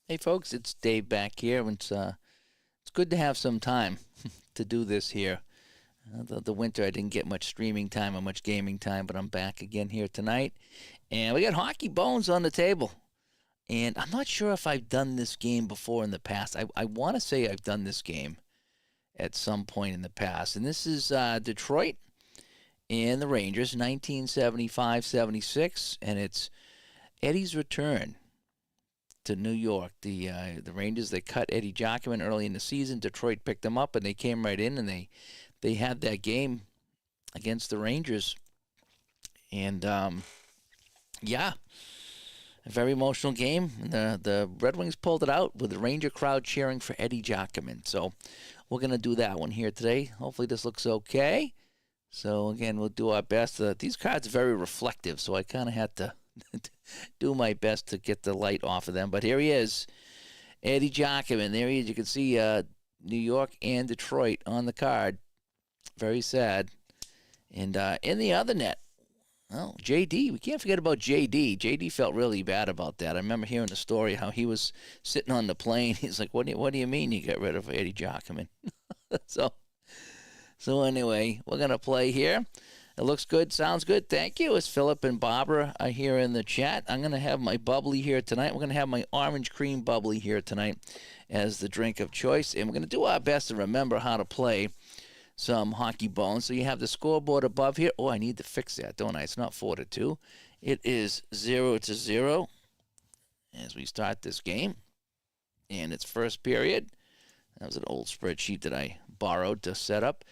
Hey folks, it's Dave back here. It's good to have some time to do this here. The winter I didn't get much streaming time or much gaming time, but I'm back again here tonight, and we got Hockey Bones on the table. And I'm not sure if I've done this game before in the past. I want to say I've done this game at some point in the past, and this is Detroit and the Rangers, 1975-76, and it's Eddie's return to New York. The Rangers, they cut Eddie Jockman early in the season. Detroit picked them up and they came right in and they had that game against the Rangers. And yeah, a very emotional game. The Red Wings pulled it out with the Ranger crowd cheering for Eddie Jockman. So we're gonna do that one here today. Hopefully this looks okay. So again, we'll do our best. These cards are very reflective, so I kind of had to do my best to get the light off of them. But here he is, Eddie Jockman. There he is. You can see New York and Detroit on the card. Very sad. And in the other net, oh, JD. We can't forget about JD. JD felt really bad about that. I remember hearing the story how he was sitting on the plane. He's like, what do you mean you got rid of Eddie Jockman? So anyway, we're going to play here. It looks good, sounds good. Thank you. As Philip and Barbara are here in the chat, I'm going to have my bubbly here tonight. We're going to have my orange cream bubbly here tonight as the drink of choice. And we're going to do our best to remember how to play some Hockey Bones. So you have the scoreboard above here. Oh, I need to fix that, don't I? It's not 4-2. It is 0-0 as we start this game. And it's first period. That was an old spreadsheet that I borrowed to set up.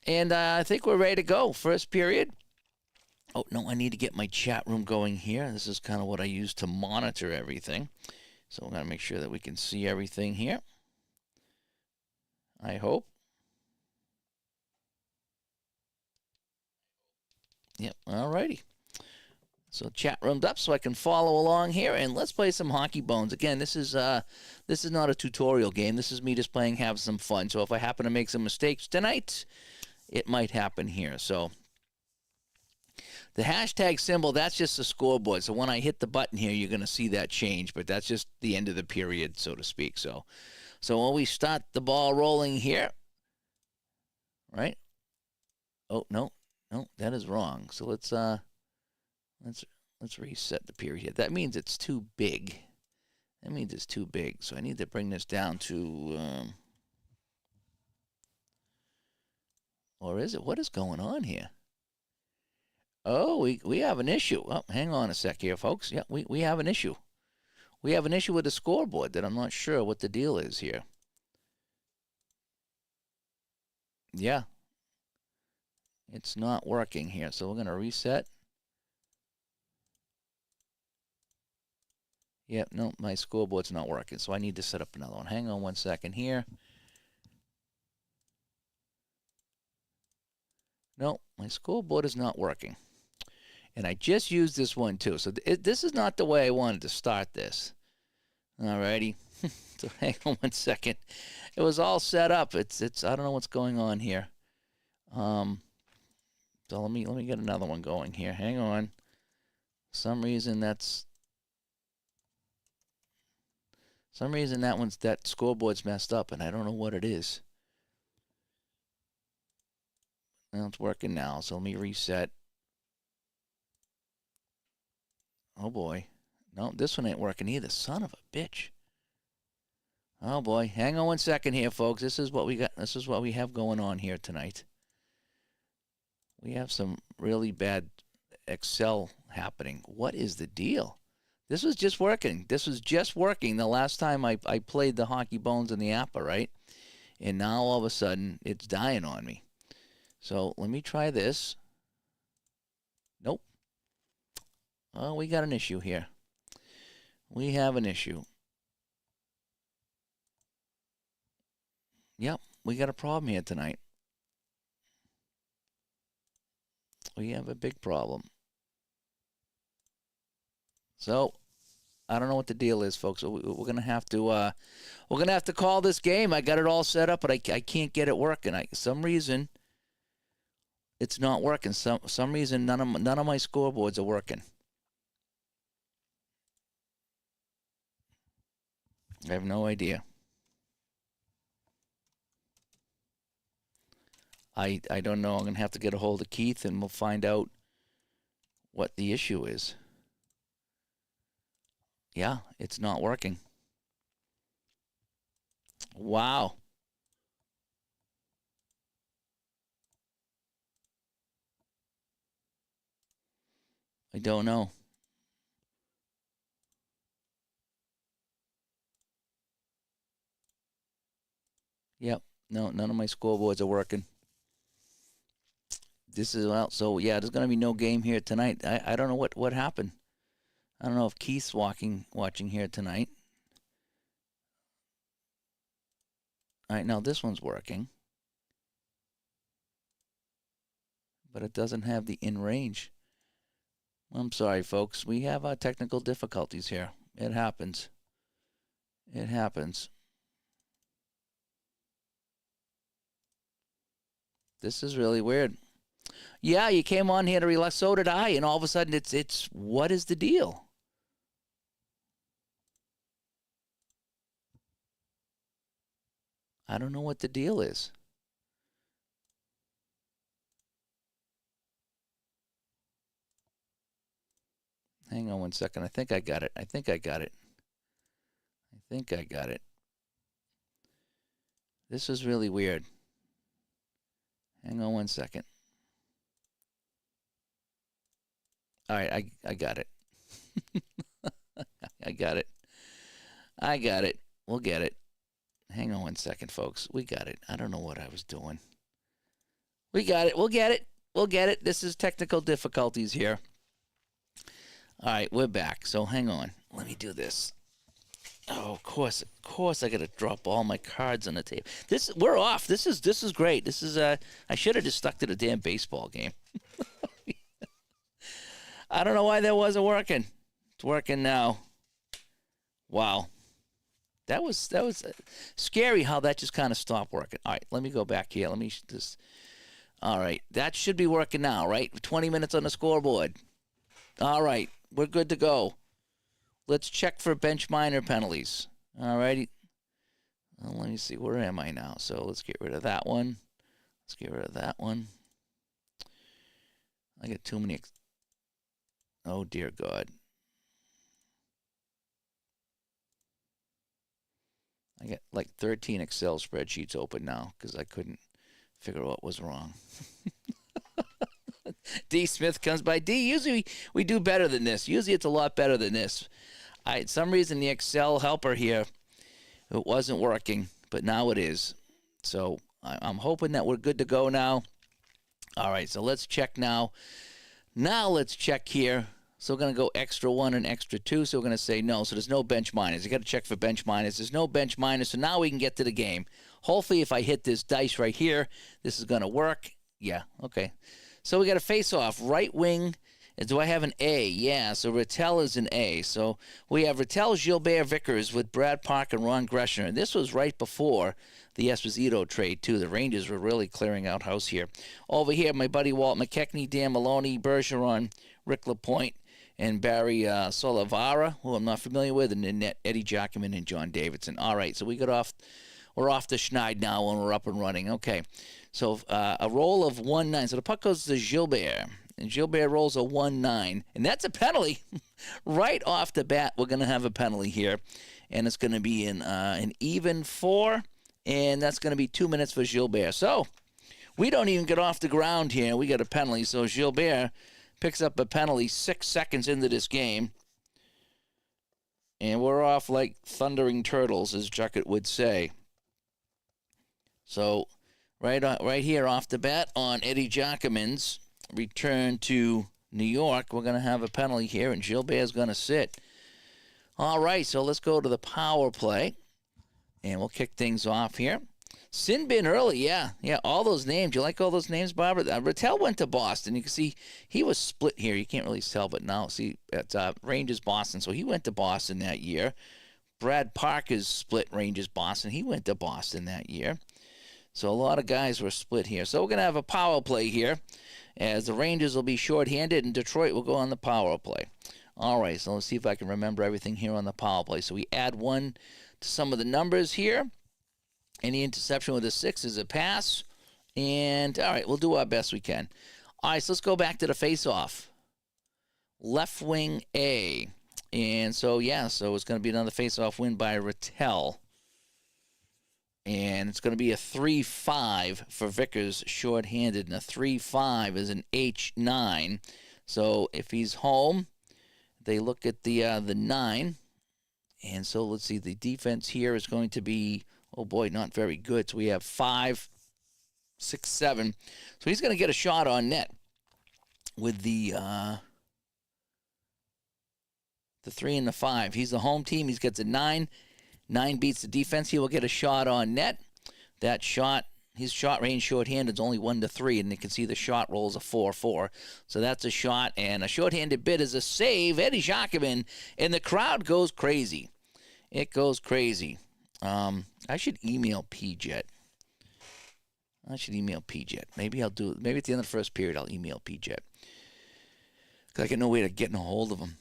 And I think we're ready to go. First period. Oh, no, I need to get my chat room going here. This is kind of what I use to monitor everything. So we're going to make sure that we can see everything here. I hope. Yep, all righty. So chat room's up so I can follow along here, and let's play some Hockey Bones. Again, this is not a tutorial game. This is me just playing, have some fun. So if I happen to make some mistakes tonight, it might happen here. So the hashtag symbol, that's just the scoreboard. So when I hit the button here, you're going to see that change, but that's just the end of the period, so to speak. So when we start the ball rolling here, right? Oh, no, that is wrong. So let's reset the period. That means it's too big. That means it's too big. So I need to bring this down to... or is it? What is going on here? Oh, we have an issue. Oh, hang on a sec here, folks. Yeah, we have an issue. We have an issue with the scoreboard that I'm not sure what the deal is here. Yeah. It's not working here. So we're going to reset. Yep, no, my scoreboard's not working. So I need to set up another one. Hang on one second here. No, my scoreboard is not working. And I just used this one too. So this is not the way I wanted to start this. Alrighty. So hang on one second. It was all set up. It's I don't know what's going on here. So let me get another one going here. Hang on. For some reason that scoreboard's messed up and I don't know what it is. Well, it's working now, so let me reset. Oh boy. No, this one ain't working either. Son of a bitch. Oh boy. Hang on one second here, folks. This is what we got. This is what we have going on here tonight. We have some really bad Excel happening. What is the deal? This was just working. This was just working the last time I played the Hockey Bones in the APA, right? And now all of a sudden it's dying on me. So let me try this. Nope. Oh, we got an issue here. We have an issue. Yep, we got a problem here tonight. We have a big problem. So I don't know what the deal is, folks. So we're gonna have to call this game. I got it all set up, but I can't get it working. Some reason it's not working. Some reason none of my scoreboards are working. I have no idea. I don't know. I'm going to have to get a hold of Keith, and we'll find out what the issue is. Yeah, it's not working. Wow. I don't know. Yep. No, none of my scoreboards are working. This is out. So, yeah, there's going to be no game here tonight. I don't know what happened. I don't know if Keith's watching here tonight. All right, now this one's working. But it doesn't have the in range. I'm sorry, folks. We have technical difficulties here. It happens. It happens. This is really weird. Yeah, you came on here to relax. So did I. And all of a sudden, it's what is the deal? I don't know what the deal is. Hang on one second. I think I got it. I think I got it. This is really weird. Hang on one second. All right, I got it. I got it. We'll get it. Hang on one second, folks. We got it. I don't know what I was doing. We got it. We'll get it. This is technical difficulties here. All right, we're back. So hang on. Let me do this. Oh, of course, I got to drop all my cards on the table. We're off. This is great. This is I should have just stuck to the damn baseball game. I don't know why that wasn't working. It's working now. Wow. That was scary how that just kind of stopped working. All right, let me go back here. Let me just. All right, that should be working now, right? 20 minutes on the scoreboard. All right, we're good to go. Let's check for bench minor penalties. All righty. Well, let me see. Where am I now? So let's get rid of that one. Let's get rid of that one. I got too many. Oh, dear God. I got like 13 Excel spreadsheets open now because I couldn't figure out what was wrong. D. Smith comes by. D, usually we do better than this. Usually it's a lot better than this. Some reason the Excel helper here, it wasn't working, but now it is. So I'm hoping that we're good to go now. All right, so let's check now. Now let's check here. So we're going to go extra 1 and extra 2. So we're going to say no. So there's no bench minus. You got to check for bench minus. There's no bench minus. So now we can get to the game. Hopefully if I hit this dice right here, this is going to work. Yeah, okay. So we got a face-off. Right wing. Do I have an A? Yeah, so Rattel is an A. So we have Rattel, Gilbert, Vickers with Brad Park and Ron Greshner. And this was right before the Esposito trade, too. The Rangers were really clearing out house here. Over here, my buddy Walt McKechnie, Dan Maloney, Bergeron, Rick LaPointe, and Barry Solavara, who I'm not familiar with, and then Eddie Giacomin and John Davidson. All right, so we're off the schneid now and we're up and running. Okay, so a roll of 1-9. So the puck goes to Gilbert, and Gilbert rolls a 1-9, and that's a penalty. Right off the bat, we're going to have a penalty here, and it's going to be an even 4, and that's going to be 2 minutes for Gilbert. So we don't even get off the ground here. We got a penalty, so Gilbert picks up a penalty 6 seconds into this game. And we're off like thundering turtles, as Juckett would say. So right here off the bat on Eddie Giacomin's return to New York, we're going to have a penalty here, and Gilbert's going to sit. All right, so let's go to the power play, and we'll kick things off here. Sin bin early, yeah, all those names. You like all those names, Barbara? Rattel went to Boston. You can see he was split here. You can't really tell, but now see at Rangers Boston. So he went to Boston that year. Brad Parker's split Rangers Boston. He went to Boston that year. So a lot of guys were split here. So we're going to have a power play here, as the Rangers will be shorthanded, and Detroit will go on the power play. All right, so let's see if I can remember everything here on the power play. So we add 1 to some of the numbers here. Any interception with a 6 is a pass. And, all right, we'll do our best we can. All right, so let's go back to the face-off. Left wing A. And so, yeah, so it's going to be another face-off win by Rattel. And it's going to be a 3-5 for Vickers shorthanded. And a 3-5 is an H9. So if he's home, they look at the 9. And so let's see, the defense here is going to be, oh boy, not very good. So we have 5, 6, 7. So he's going to get a shot on net with the 3 and the 5. He's the home team. He gets a 9. 9 beats the defense. He will get a shot on net. That shot, his shot range shorthanded is only 1-3, and you can see the shot rolls a 4-4. So that's a shot, and a shorthanded bid is a save. Eddie Jacquemin, and the crowd goes crazy. It goes crazy. I should email PJet. Maybe I'll do it. Maybe at the end of the first period, I'll email PJet. Because I got no way to get in a hold of him.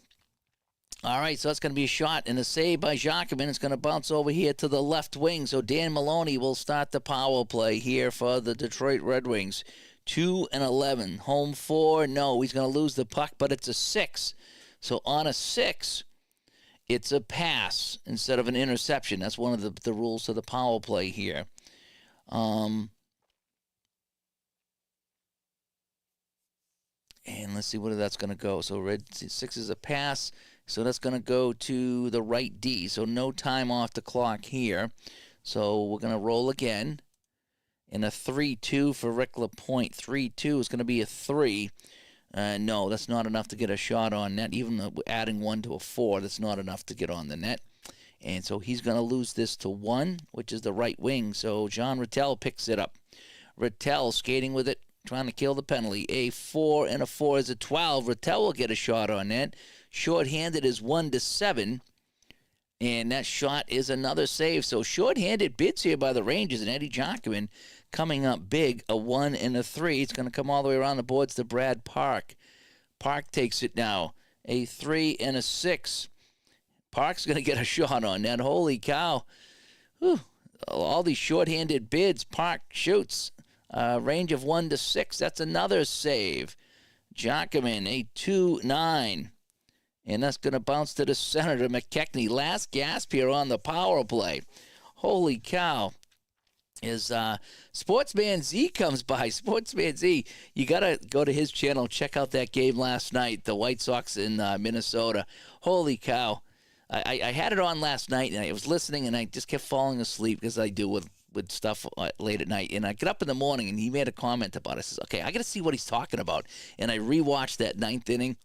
All right, so that's going to be a shot and a save by Jacquemin. It's going to bounce over here to the left wing. So Dan Maloney will start the power play here for the Detroit Red Wings. 2-11. Home 4. No, he's going to lose the puck, but it's a 6. So on a 6, it's a pass instead of an interception. That's one of the rules to the power play here. And let's see where that's going to go. So red 6 is a pass. So that's going to go to the right D. So no time off the clock here. So we're going to roll again. And a 3-2 for Rick LaPointe. 3-2 is going to be a 3. No, that's not enough to get a shot on net. Even adding 1 to a 4, that's not enough to get on the net. And so he's going to lose this to 1, which is the right wing. So John Rattel picks it up. Rattel skating with it, trying to kill the penalty. A 4 and a 4 is a 12. Rattel will get a shot on net. Shorthanded is 1-7. And that shot is another save. So shorthanded bids here by the Rangers, and Eddie Jacquemin coming up big, a 1 and a 3. It's going to come all the way around the boards to Brad Park. Park takes it now, a 3 and a 6. Park's going to get a shot on that. Holy cow. Whew. All these shorthanded bids. Park shoots. Range of 1-6. That's another save. Jacquemin, a 2-9. And that's going to bounce to the center to McKechnie. Last gasp here on the power play. Holy cow. As Sportsman Z comes by. Sportsman Z, you got to go to his channel. Check out that game last night, the White Sox in Minnesota. Holy cow. I had it on last night, and I was listening, and I just kept falling asleep, because I do with stuff late at night. And I get up in the morning, and he made a comment about it. I says, okay, I got to see what he's talking about. And I rewatched that 9th inning.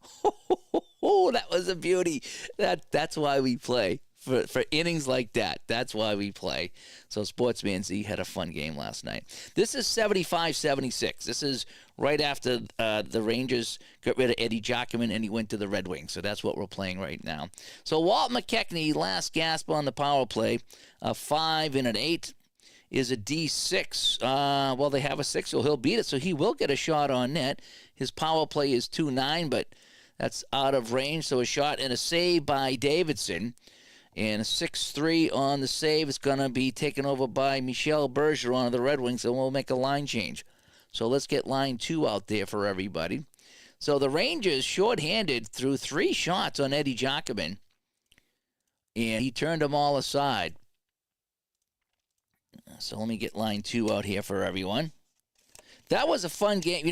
Oh, that was a beauty. That's why we play. For innings like that. That's why we play. So Sportsman Z had a fun game last night. This is 75-76. This is right after the Rangers got rid of Eddie Jacquemin and he went to the Red Wings. So that's what we're playing right now. So Walt McKechnie, last gasp on the power play. A 5 and an 8 is a D6. Well, they have a 6, so he'll beat it. So he will get a shot on net. His power play is 2-9, but that's out of range. So a shot and a save by Davidson. And a 6-3 on the save is going to be taken over by Michel Bergeron of the Red Wings, and we'll make a line change. So let's get line 2 out there for everybody. So the Rangers shorthanded through 3 shots on Eddie Jacquemin, and he turned them all aside. So let me get line 2 out here for everyone. That was a fun game,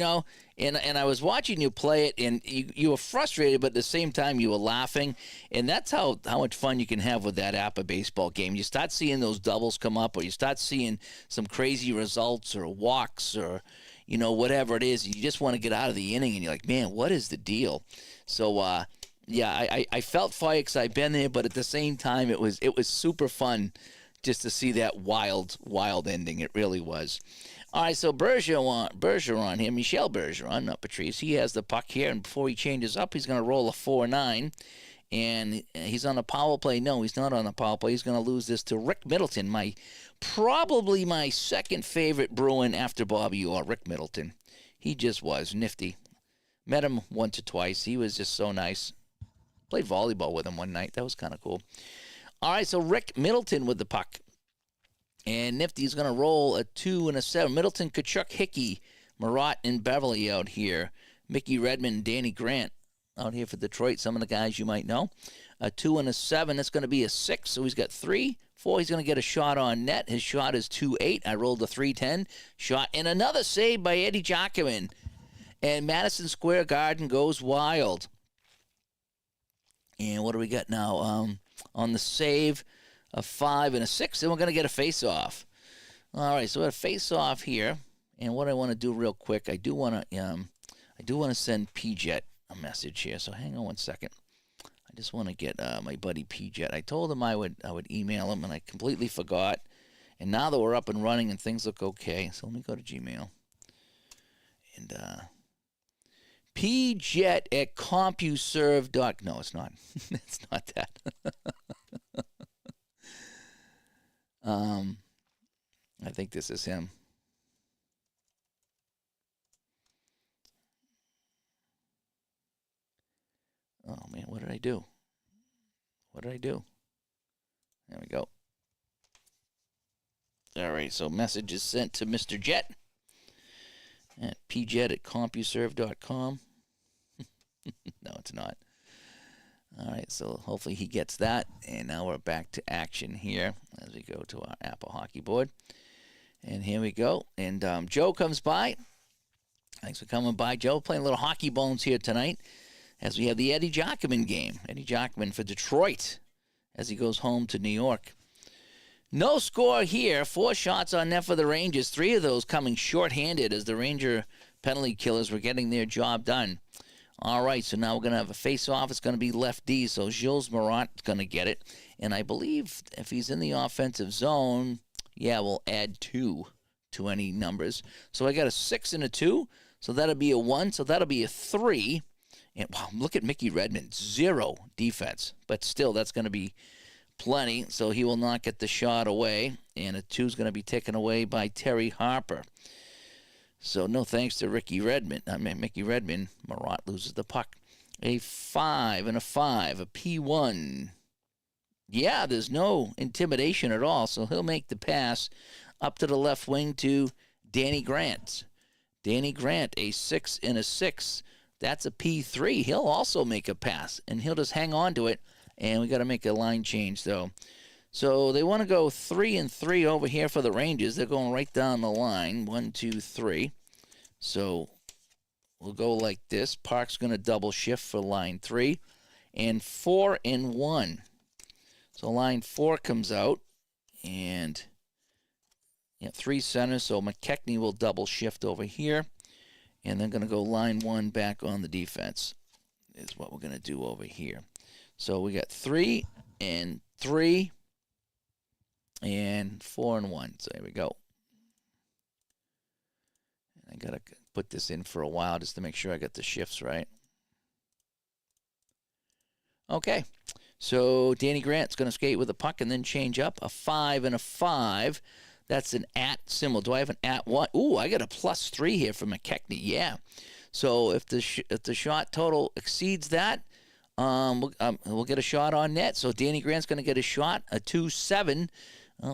and I was watching you play it, and you were frustrated, but at the same time you were laughing, and that's how much fun you can have with that APA baseball game. You start seeing those doubles come up, or you start seeing some crazy results or walks or, whatever it is. You just want to get out of the inning, and you're like, man, what is the deal? So, yeah, I felt for you because I've been there, but at the same time it was super fun just to see that wild ending. It really was. All right, so Bergeron here, Michel Bergeron, not Patrice. He has the puck here, and before he changes up, he's going to roll a 4-9, and he's on a power play. No, he's not on a power play. He's going to lose this to Rick Middleton, probably my second favorite Bruin after Bobby Orr, Rick Middleton. He just was nifty. Met him once or twice. He was just so nice. Played volleyball with him one night. That was kind of cool. All right, so Rick Middleton with the puck. And Nifty's going to roll a 2 and a 7. Middleton, Kachuk, Hickey, Marat, and Beverly out here. Mickey Redmond, Danny Grant out here for Detroit. Some of the guys you might know. A 2 and a 7. That's going to be a 6. So he's got 3, 4. He's going to get a shot on net. His shot is 2-8. I rolled a 3-10 shot. And another save by Eddie Jockerman. And Madison Square Garden goes wild. And what do we got now? On the save, a 5 and a 6. Then we're going to get a face-off. All right, so we have a face-off here. And what I want to do real quick, I do want to send P-Jet a message here. So hang on one second. I just want to get my buddy P-Jet. I told him I would email him, and I completely forgot. And now that we're up and running and things look okay, so let me go to Gmail. And P-Jet at CompuServe. No, it's not. It's not that. I think this is him. Oh, man, what did I do? What did I do? There we go. All right, so message is sent to Mr. Jet at pjet at CompuServe.com. No, it's not. All right, so hopefully he gets that. And now we're back to action here as we go to our Apple hockey board. And here we go. And Joe comes by. Thanks for coming by, Joe. Playing a little hockey bones here tonight as we have the Eddie Jockerman game. Eddie Jockerman for Detroit as he goes home to New York. No score here. 4 shots on net for the Rangers. 3 of those coming shorthanded as the Ranger penalty killers were getting their job done. All right, so now we're going to have a face-off. It's going to be left D, so Gilles Marat's going to get it. And I believe if he's in the offensive zone, yeah, we'll add 2 to any numbers. So I got a 6 and a 2, so that'll be a 1, so that'll be a 3. And wow, look at Mickey Redmond, 0 defense. But still, that's going to be plenty, so he will not get the shot away. And a 2 is going to be taken away by Terry Harper. So no thanks to Mickey Redmond. Marat loses the puck. A 5 and a 5, a P1. Yeah, there's no intimidation at all, so he'll make the pass up to the left wing to Danny Grant. Danny Grant, a 6 and a 6. That's a P3. He'll also make a pass, and he'll just hang on to it. And we got to make a line change, though. So they want to go 3 and 3 over here for the Rangers. They're going right down the line. 1, 2, 3. So we'll go like this. Park's going to double shift for line 3. And 4 and 1. So line 4 comes out. And 3 centers. So McKechnie will double shift over here. And then going to go line 1 back on the defense is what we're going to do over here. So we got 3 and 3 and 4 and 1. So there we go. I got to put this in for a while just to make sure I got the shifts right. Okay. So Danny Grant's going to skate with the puck and then change up. A 5 and a 5. That's an at symbol. Do I have an at 1? Ooh, I got a +3 here for McKechnie. Yeah. So if the shot total exceeds that, we'll get a shot on net. So Danny Grant's going to get a shot, a 2-7.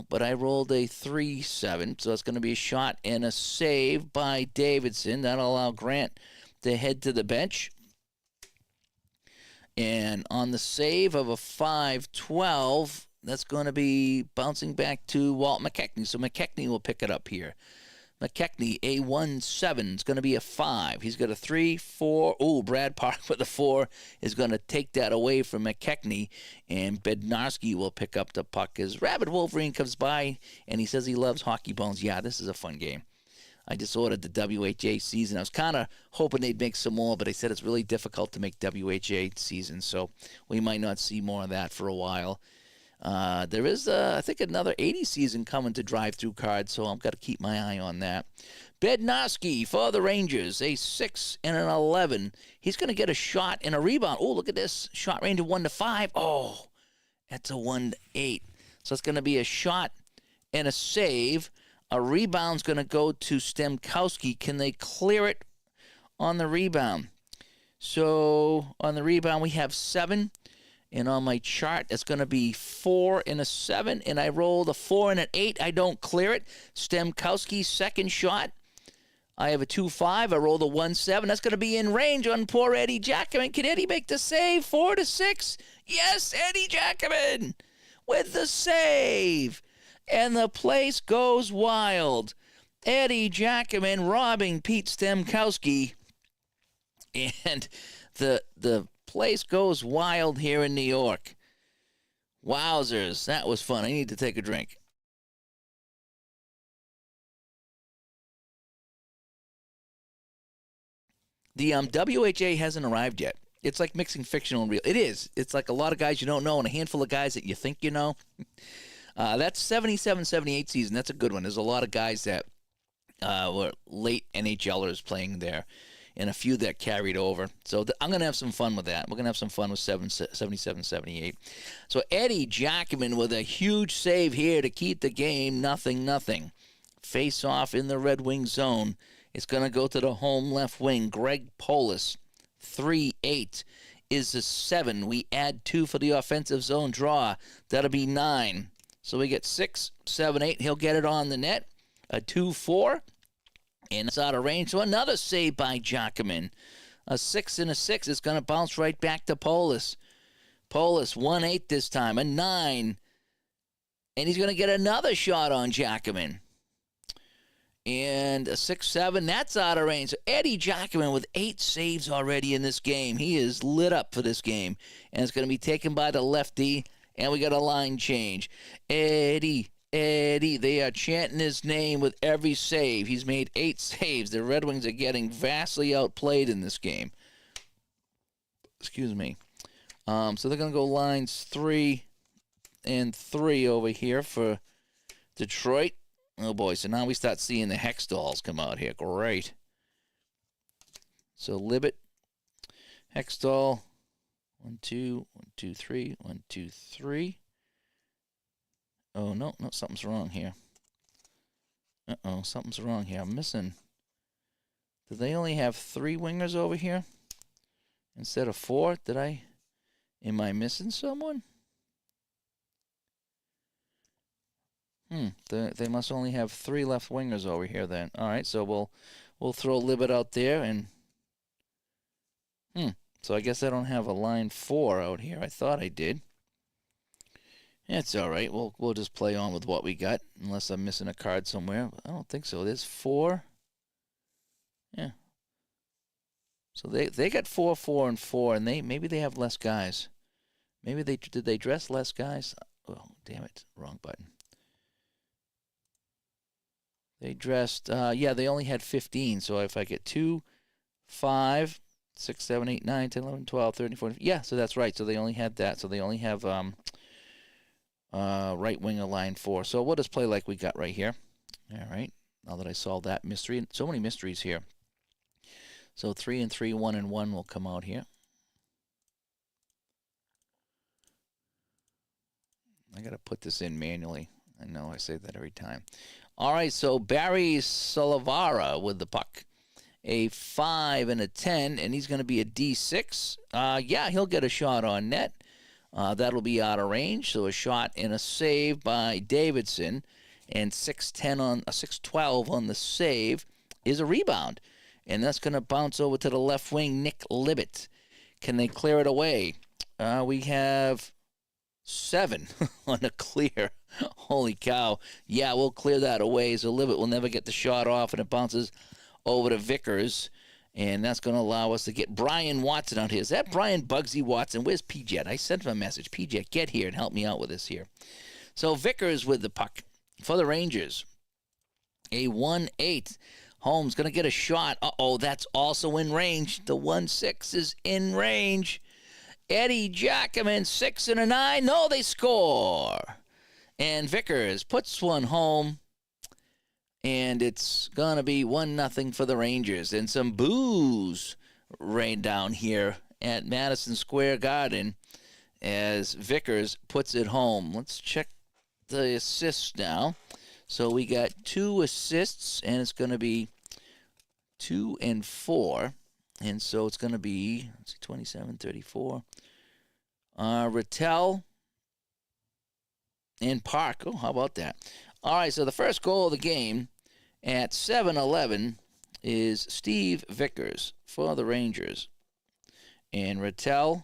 But I rolled a 3-7. So it's going to be a shot and a save by Davidson. That'll allow Grant to head to the bench. And on the save of a 5-12, that's going to be bouncing back to Walt McKechnie. So McKechnie will pick it up here. McKechnie, a 1-7. It's going to be a 5. He's got a 3, 4. Ooh, Brad Park with a 4 is going to take that away from McKechnie. And Bednarski will pick up the puck as Rabbit Wolverine comes by, and he says he loves hockey bones. Yeah, this is a fun game. I just ordered the WHA season. I was kind of hoping they'd make some more, but they said it's really difficult to make WHA season, so we might not see more of that for a while. There is, I think, another 80 season coming to drive-through cards, so I've got to keep my eye on that. Bednarski for the Rangers, a 6 and an 11. He's going to get a shot and a rebound. Oh, look at this. Shot range of 1-5. Oh, that's a 1-8. So it's going to be a shot and a save. A rebound's going to go to Stemkowski. Can they clear it on the rebound? So on the rebound, we have 7. And on my chart, it's going to be 4 and a 7. And I rolled a 4 and an 8. I don't clear it. Stemkowski's second shot. I have a 2-5. I rolled a 1-7. That's going to be in range on poor Eddie Jackman. Can Eddie make the save? 4-6. Yes, Eddie Jackman with the save. And the place goes wild. Eddie Jackman robbing Pete Stemkowski. And the place goes wild here in New York. Wowzers. That was fun. I need to take a drink. The WHA hasn't arrived yet. It's like mixing fictional and real. It is. It's like a lot of guys you don't know and a handful of guys that you think you know. That's 77-78 season. That's a good one. There's a lot of guys that were late NHLers playing there and a few that carried over. So I'm going to have some fun with that. We're going to have some fun with 77-78. So Eddie Jackman with a huge save here to keep the game 0-0. Face off in the Red Wing zone. It's going to go to the home left wing. Greg Polis, 3-8 is the 7. We add 2 for the offensive zone draw. That'll be 9. So we get 6, 7, 8. He'll get it on the net. A 2-4. And it's out of range. So another save by Jackman. A 6 and a 6. It's going to bounce right back to Polis. Polis, 1-8 this time. A 9. And he's going to get another shot on Jackman. And a 6-7, that's out of range. So Eddie Jackman with 8 saves already in this game. He is lit up for this game. And it's going to be taken by the lefty. And we got a line change. Eddie. They are chanting his name with every save. He's made 8 saves. The Red Wings are getting vastly outplayed in this game. Excuse me. So they're going to go lines 3 and 3 over here for Detroit. Oh, boy, so now we start seeing the Hextalls come out here. Great. So Libet, Hextall, 1, 2, 1, 2, 3, 1, 2, 3. Oh, no, something's wrong here. Uh-oh, something's wrong here. I'm missing. Do they only have 3 wingers over here instead of 4? Am I missing someone? They must only have 3 left wingers over here then. All right, so we'll throw Libet out there and so I guess I don't have a line 4 out here. I thought I did. It's all right. We'll just play on with what we got unless I'm missing a card somewhere. I don't think so. There's 4. Yeah. So they got 4, 4, and 4, and maybe they have less guys. Maybe did they dress less guys? Oh, damn it. Wrong button. They dressed, they only had 15. So if I get 2, 5, 6, 7, 8, 9, 10, 11, 12, 13, 14. Yeah, so that's right. So they only had that. So they only have right winger line 4. So we'll just play like we got right here. All right. Now that I solved that mystery. So many mysteries here. So 3 and 3, 1 and 1 will come out here. I got to put this in manually. I know I say that every time. All right, so Barry Salavara with the puck. A 5 and a 10, and he's going to be a D6. He'll get a shot on net. That'll be out of range, so a shot and a save by Davidson. And 6-12 on the save is a rebound. And that's going to bounce over to the left wing, Nick Libet. Can they clear it away? We have 7 on a clear. Holy cow. Yeah, we'll clear that away. So Libet will never get the shot off, and it bounces over to Vickers. And that's going to allow us to get Brian Watson out here. Is that Brian Bugsy Watson? Where's P-Jet? I sent him a message. P-Jet, get here and help me out with this here. So Vickers with the puck for the Rangers. A 1-8. Holmes going to get a shot. Uh-oh, that's also in range. The 1-6 is in range. Eddie Jackman, 6 and a 9. No, they score. And Vickers puts one home. And it's going to be 1-0 for the Rangers. And some boos rain down here at Madison Square Garden as Vickers puts it home. Let's check the assists now. So we got 2 assists, and it's going to be 2 and 4. And so it's going to be, let's see, 27, 34. Rattel and Park. Oh, how about that? All right, so the first goal of the game at 7-11 is Steve Vickers for the Rangers. And Rattel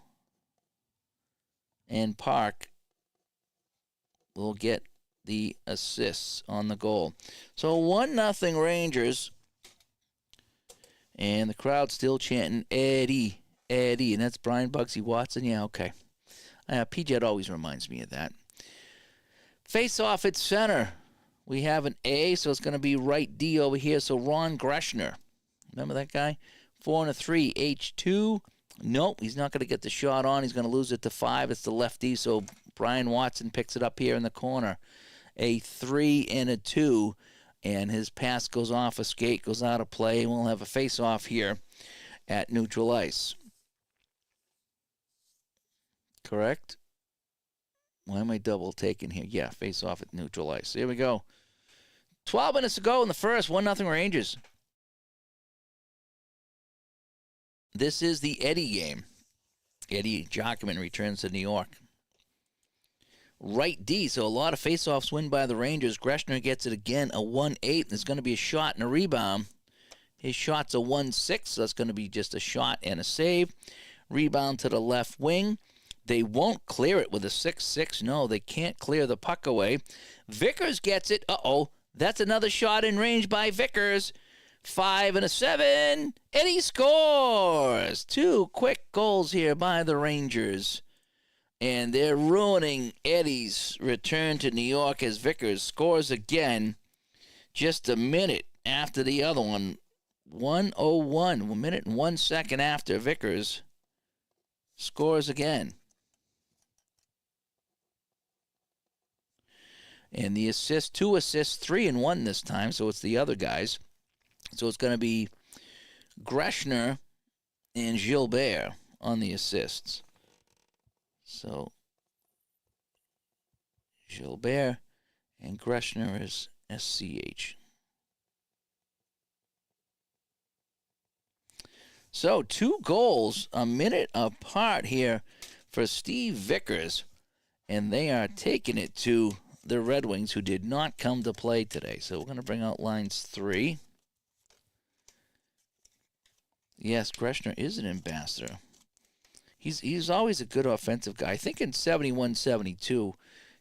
and Park will get the assists on the goal. So 1-0 Rangers. And the crowd still chanting, Eddie, Eddie. And that's Brian Bugsy Watson. Yeah, okay. PJ always reminds me of that. Face off at center. We have an A, so it's going to be right D over here. So Ron Greshner. Remember that guy? 4 and a 3. H2. Nope, he's not going to get the shot on. He's going to lose it to 5. It's the lefty, so Brian Watson picks it up here in the corner. A 3 and a 2. And his pass goes off a skate, goes out of play, and we'll have a face-off here at neutral ice. Correct? Why am I double taking here? Yeah, face-off at neutral ice. Here we go. 12 minutes to go in the first. 1-0 Rangers. This is the Eddie game. Eddie Jockman returns to New York. Right D, so a lot of faceoffs win by the Rangers. Greshner gets it again, a 1-8. There's going to be a shot and a rebound. His shot's a 1-6, so that's going to be just a shot and a save. Rebound to the left wing. They won't clear it with a 6-6. No, they can't clear the puck away. Vickers gets it. Uh-oh, that's another shot in range by Vickers. 5 and a 7. Eddie scores. 2 quick goals here by the Rangers. And they're ruining Eddie's return to New York as Vickers scores again just a minute after the other one. 1:01, 1 minute and 1 second after Vickers scores again. And the assist, 2 assists, 3 and 1 this time, so it's the other guys. So it's going to be Greshner and Gilbert on the assists. So Gilbert and Greshner is SCH. So 2 goals a minute apart here for Steve Vickers. And they are taking it to the Red Wings, who did not come to play today. So we're going to bring out lines 3. Yes, Greshner is an ambassador. He's always a good offensive guy. I think in 71-72,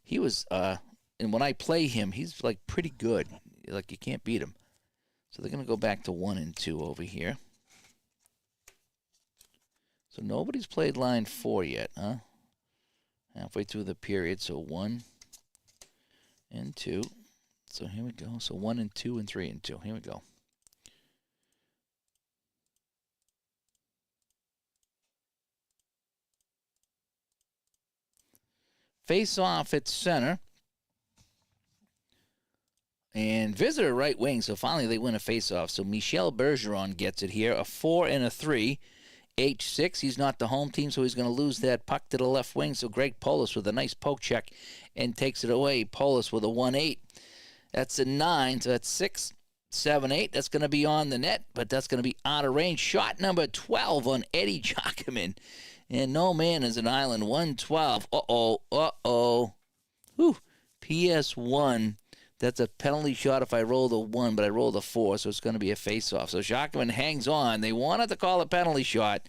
he was, and when I play him, he's like pretty good. Like you can't beat him. So they're going to go back to 1 and 2 over here. So nobody's played line 4 yet, huh? Halfway through the period, so 1 and 2. So here we go. So 1 and 2 and 3 and 2. Here we go. Face off at center. And visitor right wing, so finally they win a face-off. So Michel Bergeron gets it here, a 4 and a 3. H6, he's not the home team, so he's going to lose that puck to the left wing. So Greg Polis with a nice poke check and takes it away. Polis with a 1-8. That's a 9, so that's 6, 7, 8. That's going to be on the net, but that's going to be out of range. Shot number 12 on Eddie Jockman. And no man is an island. 112. Uh-oh. Whew. PS1. That's a penalty shot if I rolled a 1, but I rolled a 4, so it's going to be a face-off. So Jockman hangs on. They wanted to call a penalty shot,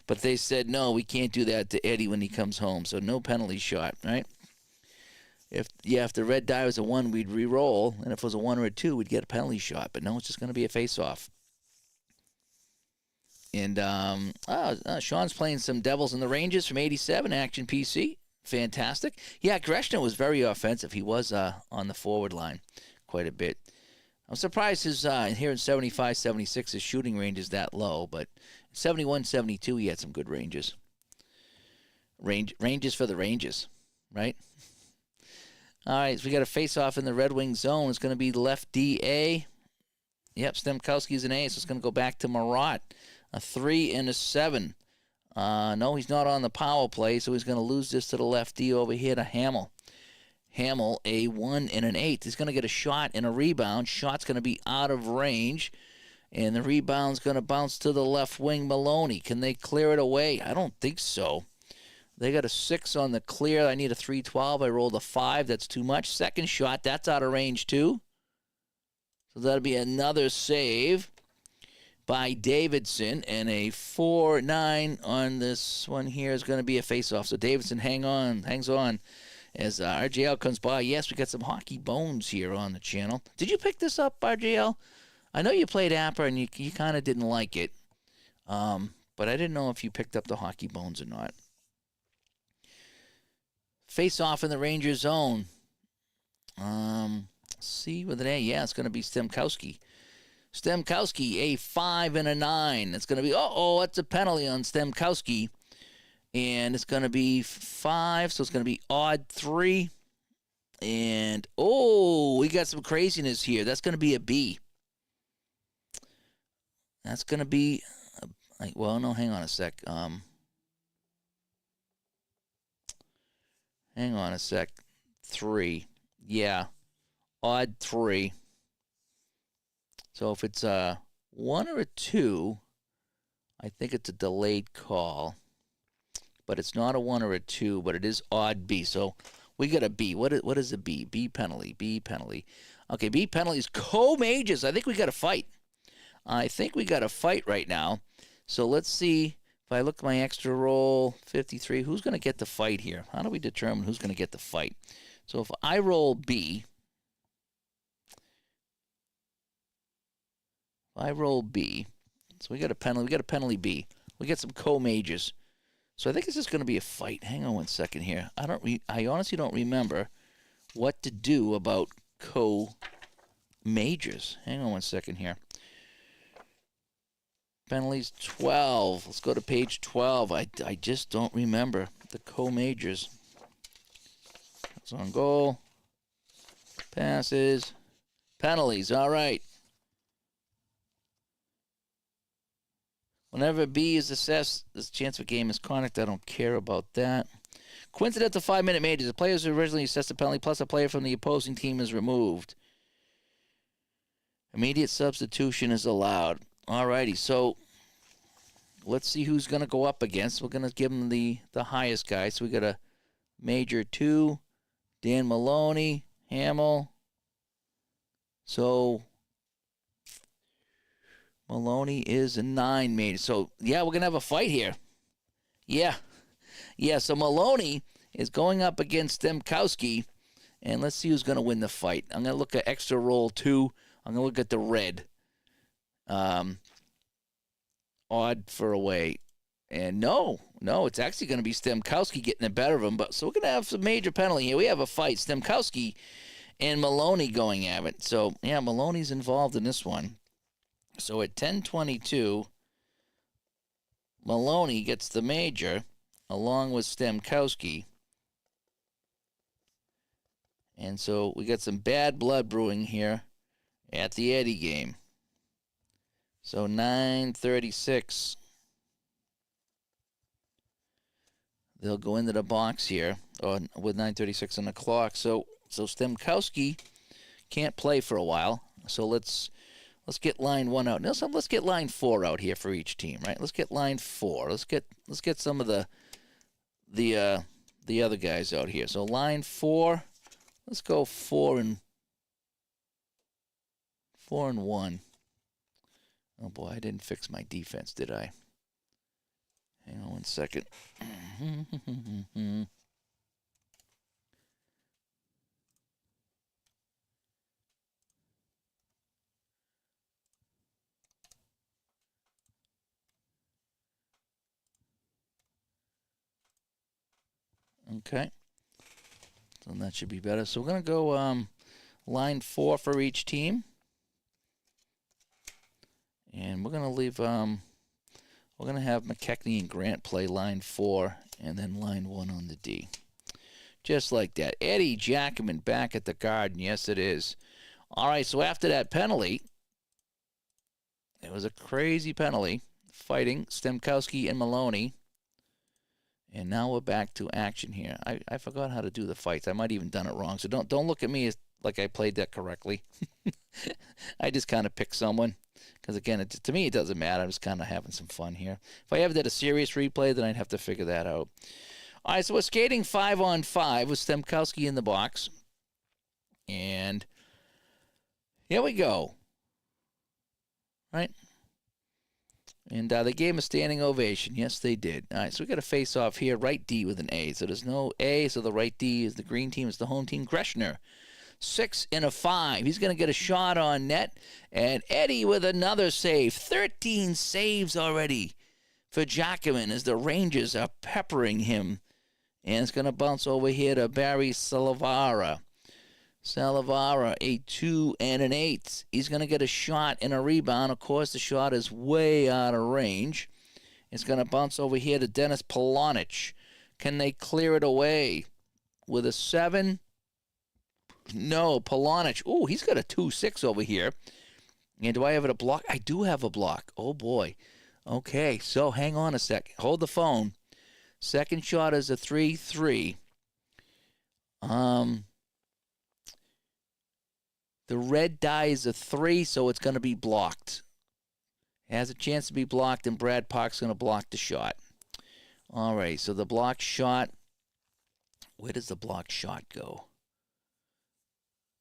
but they said, no, we can't do that to Eddie when he comes home. So no penalty shot, right? If the red die was a 1, we'd re-roll, and if it was a 1 or a 2, we'd get a penalty shot. But no, it's just going to be a face-off. And Sean's playing some Devils and the Rangers from 87, Action PC. Fantastic. Yeah, Greshner was very offensive. He was on the forward line quite a bit. I'm surprised his here in 75, 76, his shooting range is that low, but 71, 72, he had some good ranges. Ranges for the Rangers, right? All right, so we got a face-off in the Red Wing zone. It's going to be left DA. Yep, Stemkowski's an A, so it's going to go back to Marat. A 3 and a 7. No, he's not on the power play, so he's going to lose this to the lefty over here to Hamill. Hamill, a 1 and an 8. He's going to get a shot and a rebound. Shot's going to be out of range, and the rebound's going to bounce to the left wing, Maloney. Can they clear it away? I don't think so. They got a 6 on the clear. I need a 312. I rolled a 5. That's too much. Second shot, that's out of range too. So that'll be another save by Davidson. And a 4-9 on this one here is going to be a face-off. So Davidson hangs on as RJL comes by. Yes, we got some hockey bones here on the channel. Did you pick this up, RJL? I know you played Appa and you kind of didn't like it. But I didn't know if you picked up the hockey bones or not. Face off in the Rangers zone. C with an A. Yeah, it's going to be Stemkowski. Stemkowski, a 5 and a 9. It's going to be, that's a penalty on Stemkowski. And it's going to be 5, so it's going to be odd 3. And, we got some craziness here. That's going to be a B. That's going to be, no, hang on a sec. Hang on a sec. 3. Yeah. Odd 3. So if it's a 1 or a 2, I think it's a delayed call. But it's not a 1 or a 2, but it is odd B. So we got a B. What is a B? B penalty. B penalty. Okay, B penalty is co-majors. I think we got a fight. Right now. So let's see. If I look at my extra roll, 53, who's going to get the fight here? How do we determine who's going to get the fight? So if I roll B, so we got a penalty. We got a penalty B. We get some co-majors. So I think this is going to be a fight. Hang on one second here. I honestly don't remember what to do about co-majors. Hang on one second here. Penalties 12. Let's go to page 12. I just don't remember the co-majors. That's on goal. Passes. Penalties. All right. Whenever B is assessed, there's a chance of game misconduct. I don't care about that. Coincidental 5-minute majors. The players who originally assessed the penalty plus a player from the opposing team is removed. Immediate substitution is allowed. Alrighty, so let's see who's going to go up against. We're going to give them the highest guy. So we got a major 2, Dan Maloney, Hamill. So Maloney is a 9 major. So, yeah, we're going to have a fight here. Yeah, so Maloney is going up against Stemkowski, and let's see who's going to win the fight. I'm going to look at extra roll 2. I'm going to look at the red. Odd for away. And no, it's actually going to be Stemkowski getting the better of him. But so we're going to have some major penalty here. We have a fight. Stemkowski and Maloney going at it. So, yeah, Maloney's involved in this one. So at 10:22, Maloney gets the major along with Stemkowski. And so we got some bad blood brewing here at the Eddie game. So 9:36. They'll go into the box here with 9:36 on the clock. So Stemkowski can't play for a while. So let's get line 1 out. Now let's get line 4 out here for each team, right? Let's get line 4. Let's get some of the other guys out here. So line 4. Let's go 4 and 1. Oh boy, I didn't fix my defense, did I? Hang on one second. Okay. So that should be better. So we're going to go line 4 for each team. And we're going to leave, we're going to have McKechnie and Grant play line 4 and then line 1 on the D. Just like that. Eddie Jackman back at the Garden. Yes, it is. All right, so after that penalty, it was a crazy penalty, fighting Stemkowski and Maloney. And now we're back to action here. I forgot how to do the fights. I might even done it wrong. So don't look at me as like I played that correctly. I just kind of picked someone. Because, again, to me, it doesn't matter. I'm just kind of having some fun here. If I ever did a serious replay, then I'd have to figure that out. All right, so we're skating 5-on-5 with Stemkowski in the box. And here we go. Right? And they gave him a standing ovation. Yes, they did. All right, so we got a face-off here. Right D with an A. So there's no A, so the right D is the green team. It's the home team. Greshner, 6 and a 5. He's going to get a shot on net. And Eddie with another save. 13 saves already for Jacquemin as the Rangers are peppering him. And it's going to bounce over here to Barry Salavara. Salavara, a 2 and an 8. He's going to get a shot and a rebound. Of course, the shot is way out of range. It's going to bounce over here to Dennis Polonich. Can they clear it away with a 7? No, Polonich. Ooh, he's got a 2-6 over here. And do I have it a block? I do have a block. Oh, boy. Okay, so hang on a sec. Hold the phone. Second shot is a 3-3. The red die is a 3, so it's going to be blocked. It has a chance to be blocked, and Brad Park's going to block the shot. All right, so the block shot, where does the block shot go?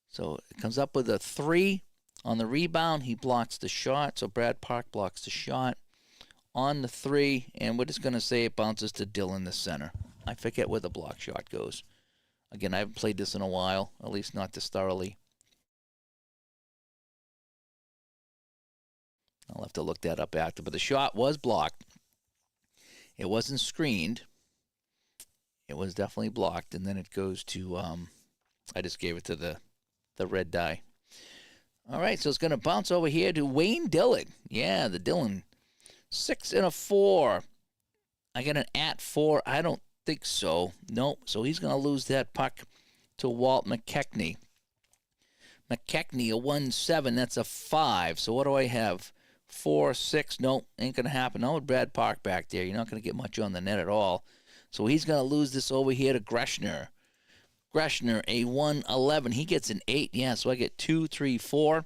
So it comes up with a 3 on the rebound. He blocks the shot, so Brad Park blocks the shot on the 3, and we're just going to say it bounces to Dylan, the center. I forget where the block shot goes. Again, I haven't played this in a while, at least not this thoroughly. I'll have to look that up after. But the shot was blocked. It wasn't screened. It was definitely blocked. And then it goes to, I just gave it to the red die. All right, so it's going to bounce over here to Wayne Dillon. Yeah, the Dillon. 6 and a 4. I got an @4. I don't think so. Nope. So he's going to lose that puck to Walt McKechnie. McKechnie, a 1-7. That's a 5. So what do I have? 4, 6. Nope, ain't going to happen. No, with Brad Park back there, you're not going to get much on the net at all. So he's going to lose this over here to Greshner. Greshner, a 1-11. He gets an 8. Yeah, so I get 2, 3, 4.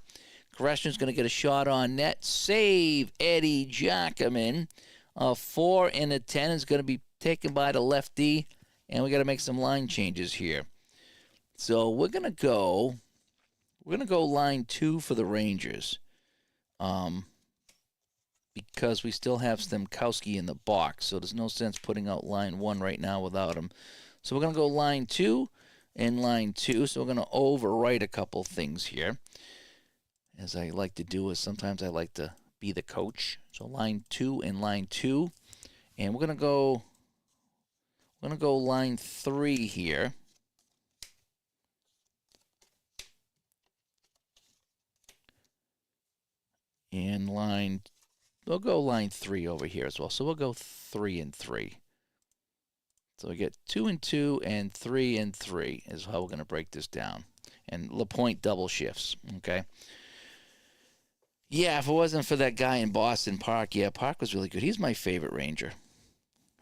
Greshner's going to get a shot on net. Save Eddie Jacquemin. A 4 and a 10 is going to be taken by the lefty. And we got to make some line changes here. So we're going to go line 2 for the Rangers. Because we still have Stemkowski in the box, so there's no sense putting out line 1 right now without him. So we're going to go line 2 and line 2. So we're going to overwrite a couple things here. As I like to do is sometimes I like to be the coach. So line 2 and line 2. And we're going to go line 3 here. And we'll go line 3 over here as well. So we'll go 3 and 3. So we get 2 and 2 and 3 and 3 is how we're going to break this down. And LaPointe double shifts, okay? Yeah, if it wasn't for that guy in Boston, Park, yeah, Park was really good. He's my favorite Ranger.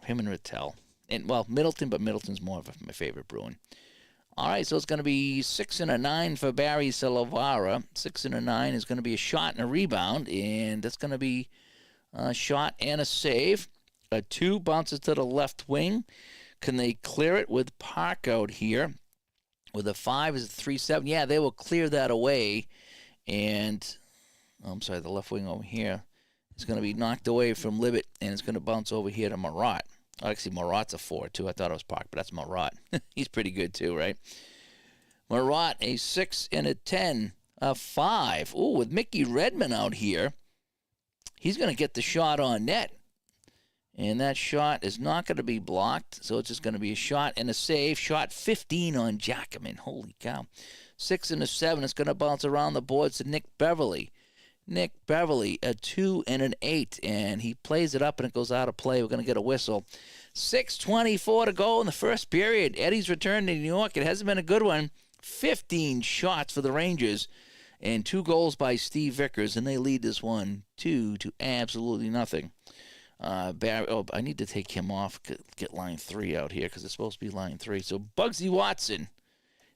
Him and Rattel. And, well, Middleton, but Middleton's more of my favorite Bruin. All right, so it's going to be 6 and a 9 for Barry Salavara. 6 and a 9 is going to be a shot and a rebound, and that's going to be a shot and a save. A 2 bounces to the left wing. Can they clear it with Park out here? With a 5 is a 3-7. Yeah, they will clear that away. And, I'm sorry, the left wing over here is going to be knocked away from Libet, and it's going to bounce over here to Marat. Actually, Marat's a 4, too. I thought it was Park, but that's Marat. He's pretty good, too, right? Marat, a 6 and a 10, a 5. Ooh, with Mickey Redmond out here, he's going to get the shot on net. And that shot is not going to be blocked, so it's just going to be a shot and a save. Shot 15 on Jacquemin. Holy cow. 6 and a 7. It's going to bounce around the boards to Nick Beverly. Nick Beverly, a 2 and an 8, and he plays it up and it goes out of play. We're going to get a whistle. 6:24 to go in the first period. Eddie's return to New York. It hasn't been a good one. 15 shots for the Rangers and 2 goals by Steve Vickers, and they lead this one 2 to absolutely nothing. Barry, I need to take him off, get line 3 out here because it's supposed to be line 3. So Bugsy Watson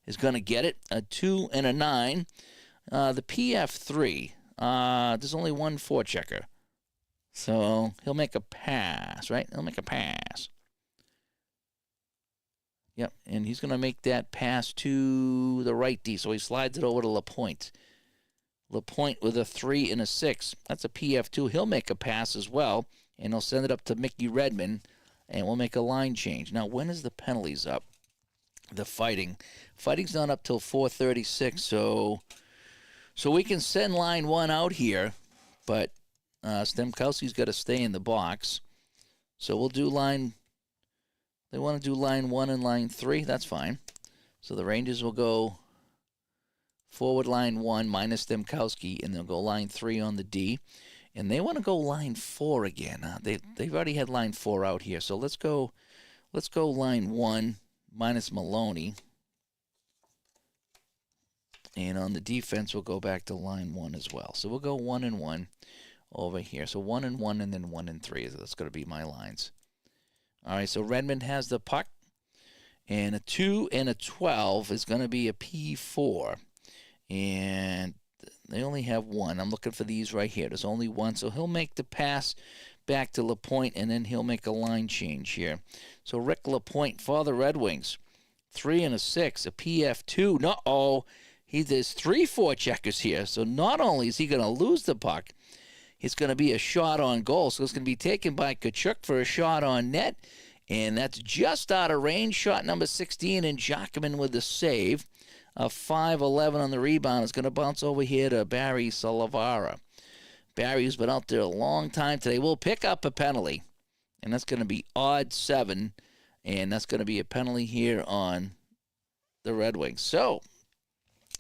is going to get it, a 2 and a 9. The PF3. There's only one forechecker. So he'll make a pass, right? He'll make a pass. Yep, and he's going to make that pass to the right D. So he slides it over to LaPointe. LaPointe with a 3 and a 6. That's a PF2. He'll make a pass as well, and he'll send it up to Mickey Redmond, and we'll make a line change. Now, when is the penalties up? The fighting. Fighting's not up till 4:36, so we can send line 1 out here, but Stemkowski's got to stay in the box. So we'll do line. They want to do line 1 and line 3. That's fine. So the Rangers will go forward line 1 minus Stemkowski, and they'll go line 3 on the D. And they want to go line 4 again. They've already had line 4 out here. So let's go line 1 minus Maloney. And on the defense, we'll go back to line 1 as well. So we'll go 1 and 1 over here. So 1 and 1 and then 1 and 3. That's going to be my lines. All right, so Redmond has the puck. And a 2 and a 12 is going to be a P4. And they only have 1. I'm looking for these right here. There's only 1. So he'll make the pass back to LaPointe, and then he'll make a line change here. So Rick LaPointe for the Red Wings. 3 and a 6, a PF2. No, there's 3 forecheckers here. So not only is he going to lose the puck, it's going to be a shot on goal. So it's going to be taken by Tkachuk for a shot on net. And that's just out of range. Shot number 16, and Jacquemin with the save. A 5-11 on the rebound. It's going to bounce over here to Barry Salavara. Barry's been out there a long time today. We'll pick up a penalty. And that's going to be odd 7. And that's going to be a penalty here on the Red Wings. So,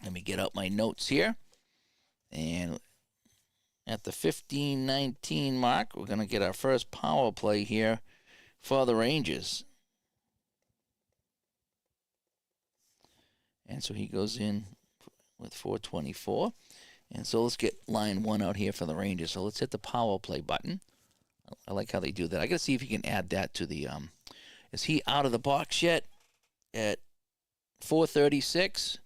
let me get out my notes here. And at the 15-19 mark, we're going to get our first power play here for the Rangers. And so he goes in with 4:24. And so let's get line 1 out here for the Rangers. So let's hit the power play button. I like how they do that. I got to see if he can add that to the... is he out of the box yet at 4:36?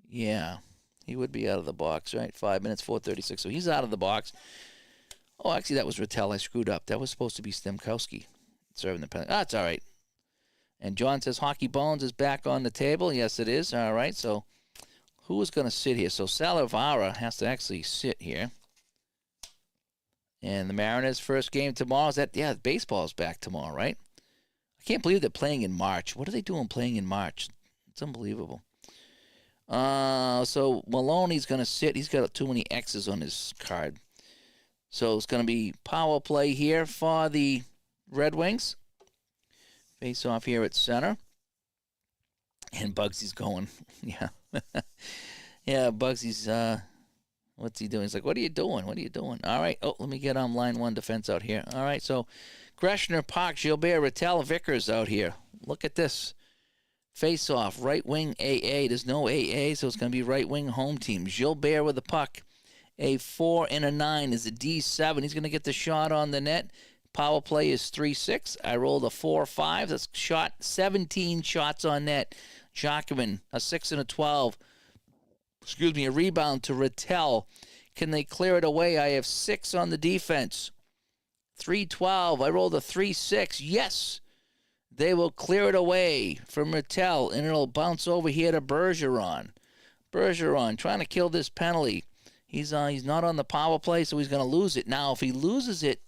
Yeah, he would be out of the box, right? 5 minutes, 4:36. So he's out of the box. Oh, actually, that was Rattel. I screwed up. That was supposed to be Stemkowski serving the penalty. That's all right. And John says Hockey Bones is back on the table. Yes, it is. All right, so who is going to sit here? So Salavara has to actually sit here. And the Mariners' first game tomorrow is that, yeah, baseball's back tomorrow, right? I can't believe they're playing in March. What are they doing playing in March? It's unbelievable. So Maloney's going to sit. He's got too many X's on his card. So it's going to be power play here for the Red Wings. Face off here at center. And Bugsy's going. Yeah. Yeah, Bugsy's, what's he doing? He's like, what are you doing? What are you doing? All right. Oh, let me get on line 1 defense out here. All right. So Greshner, Park, Gilbert, Rattel, Vickers out here. Look at this. Face off. Right wing AA. There's no AA, so it's going to be right wing home team. Gilbert with the puck. A 4 and a 9 is a D7. He's going to get the shot on the net. Power play is 3-6. I rolled a 4-5. That's shot 17 shots on net. Jacquemin, a 6 and a 12. Excuse me, a rebound to Rattel. Can they clear it away? I have 6 on the defense. 3-12. I rolled a 3-6. Yes. They will clear it away from Rattel, and it'll bounce over here to Bergeron. Bergeron trying to kill this penalty. He's not on the power play, so he's going to lose it. Now, if he loses it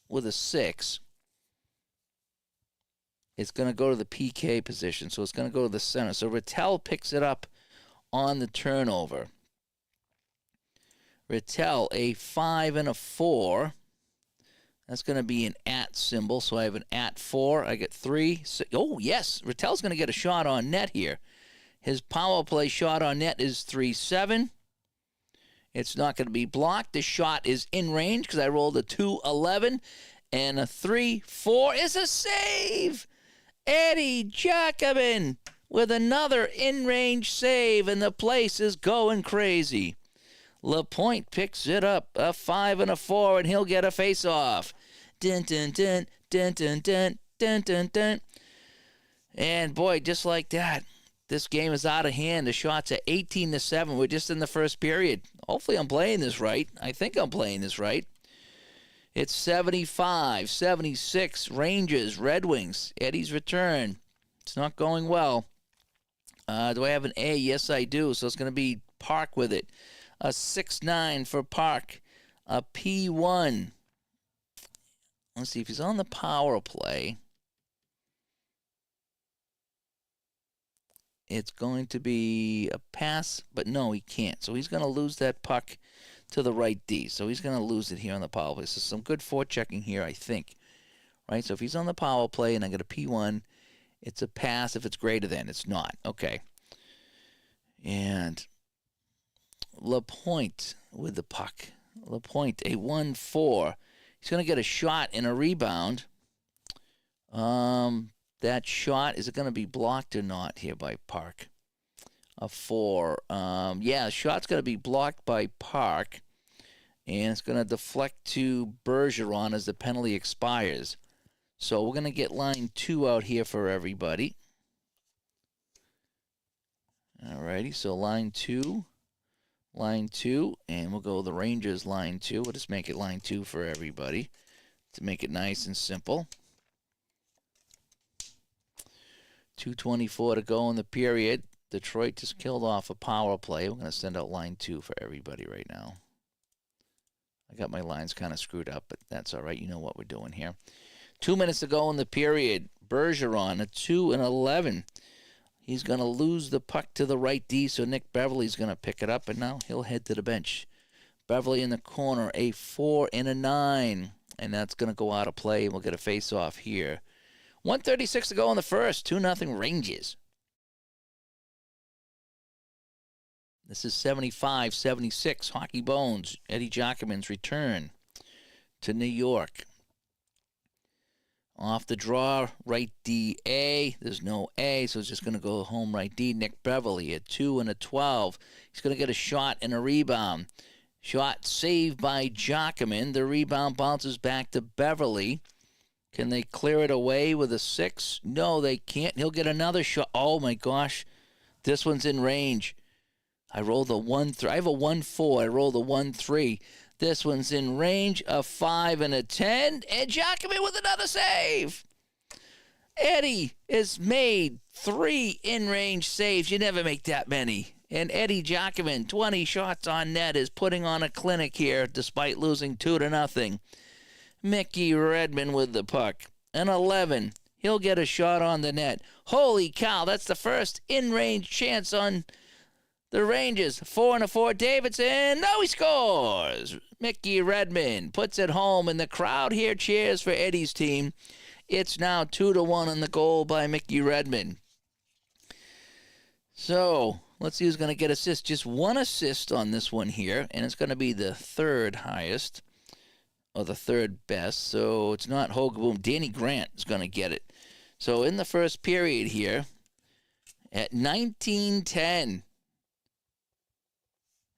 with a 6, it's going to go to the PK position, so it's going to go to the center. So Rattel picks it up on the turnover. Rattel, a 5 and a 4. That's going to be an at symbol, so I have an at 4. I get 3. Oh, yes, Rattel's going to get a shot on net here. His power play shot on net is 3-7. It's not going to be blocked. The shot is in range because I rolled a 2-11, and a 3-4 is a save. Eddie Jacobin with another in-range save, and the place is going crazy. LaPointe picks it up, a 5 and a 4, and he'll get a face-off. Dun, dun, dun, dun, dun, dun, dun, dun, dun. And, boy, just like that, this game is out of hand. The shots are 18-7. We're just in the first period. Hopefully I'm playing this right. I think I'm playing this right. It's 75-76. Rangers, Red Wings. Eddie's return. It's not going well. Do I have an A? Yes, I do. So it's going to be Park with it. A 6-9 for Park. A P1. Let's see if he's on the power play. It's going to be a pass, but no, he can't. So he's going to lose that puck to the right D. So he's going to lose it here on the power play. So some good forechecking here, I think. Right? So if he's on the power play and I get a P1, it's a pass if it's greater than. It's not. Okay. And Lapointe with the puck. Lapointe, a 1-4. He's going to get a shot and a rebound. That shot, is it going to be blocked or not here by Park? A 4. Yeah, the shot's going to be blocked by Park. And it's going to deflect to Bergeron as the penalty expires. So we're going to get line 2 out here for everybody. Alrighty, so line 2. Line 2. And we'll go the Rangers line 2. We'll just make it line 2 for everybody to make it nice and simple. 2:24 to go in the period. Detroit just killed off a power play. We're going to send out line 2 for everybody right now. I got my lines kind of screwed up, but that's all right. You know what we're doing here. 2 minutes to go in the period. Bergeron, a 2-11. He's going to lose the puck to the right D, so Nick Beverly's going to pick it up, and now he'll head to the bench. Beverly in the corner, a 4-9, and that's going to go out of play, and we'll get a face-off here. 1:36 to go in the first. 2-0 Rangers. This is 75-76. Hockey Bones. Eddie Giacomin's return to New York. Off the draw, right D A. There's no A, so it's just going to go home right D. Nick Beverly at 2 and a 12. He's going to get a shot and a rebound. Shot saved by Giacomin. The rebound bounces back to Beverly. Can they clear it away with a 6? No, they can't. He'll get another shot. Oh, my gosh. This one's in range. I rolled a 1-3. I have a 1-4. I rolled a 1-3. This one's in range, a 5 and a 10. And Giacomin with another save. Eddie has made 3 in-range saves. You never make that many. And Eddie Giacomin, 20 shots on net, is putting on a clinic here despite losing 2-0. Mickey Redmond with the puck. An 11. He'll get a shot on the net. Holy cow, that's the first in-range chance on the Rangers. 4 and a 4. Davidson. No, he scores. Mickey Redmond puts it home, and the crowd here cheers for Eddie's team. It's now 2-1 on the goal by Mickey Redmond. So let's see who's going to get assists. Just 1 assist on this one here, and it's going to be the 3rd highest. Or the 3rd best, so it's not Hogaboom. Danny Grant is going to get it. So in the first period here, at 19:10,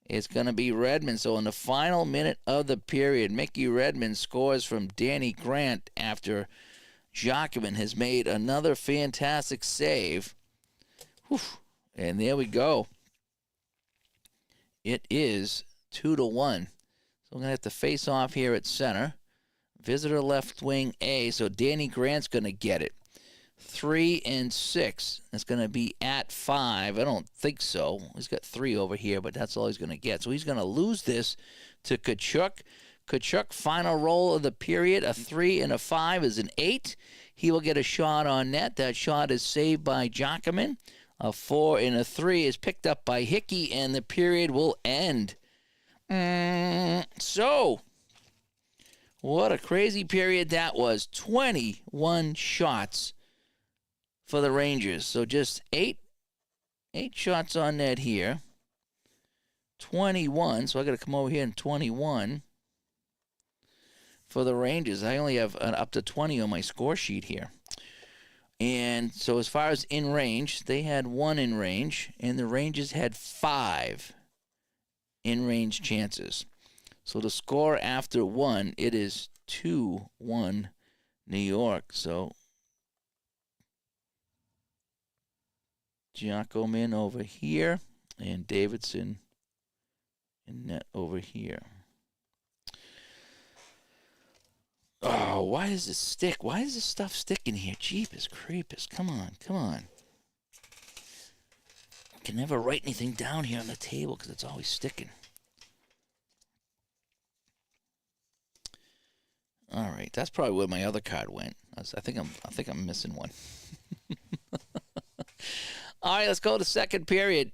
it's going to be Redmond. So in the final minute of the period, Mickey Redmond scores from Danny Grant after Giacomin has made another fantastic save. Whew. And there we go. It is 2-1. So I'm going to have to face off here at center. Visitor left wing A, so Danny Grant's going to get it. 3 and 6. It's going to be at 5. I don't think so. He's got 3 over here, but that's all he's going to get. So he's going to lose this to Tkachuk. Tkachuk, final roll of the period. A 3 and a 5 is an 8. He will get a shot on net. That shot is saved by Giacomin. A 4 and a 3 is picked up by Hickey, and the period will end. So, what a crazy period that was. 21 shots for the Rangers. So just 8 shots on net here. 21. So I got to come over here and 21 for the Rangers. I only have up to 20 on my score sheet here. And so as far as in range, they had 1 in range, and the Rangers had 5 in-range chances. So the score after 1, it is 2-1 New York. So Giacomin over here and Davidson in net over here. Oh, why does this stick? Why is this stuff sticking here? Jeepers creepers. Come on, come on. I can never write anything down here on the table because it's always sticking. All right, that's probably where my other card went. I think I'm missing one. All right, let's go to second period.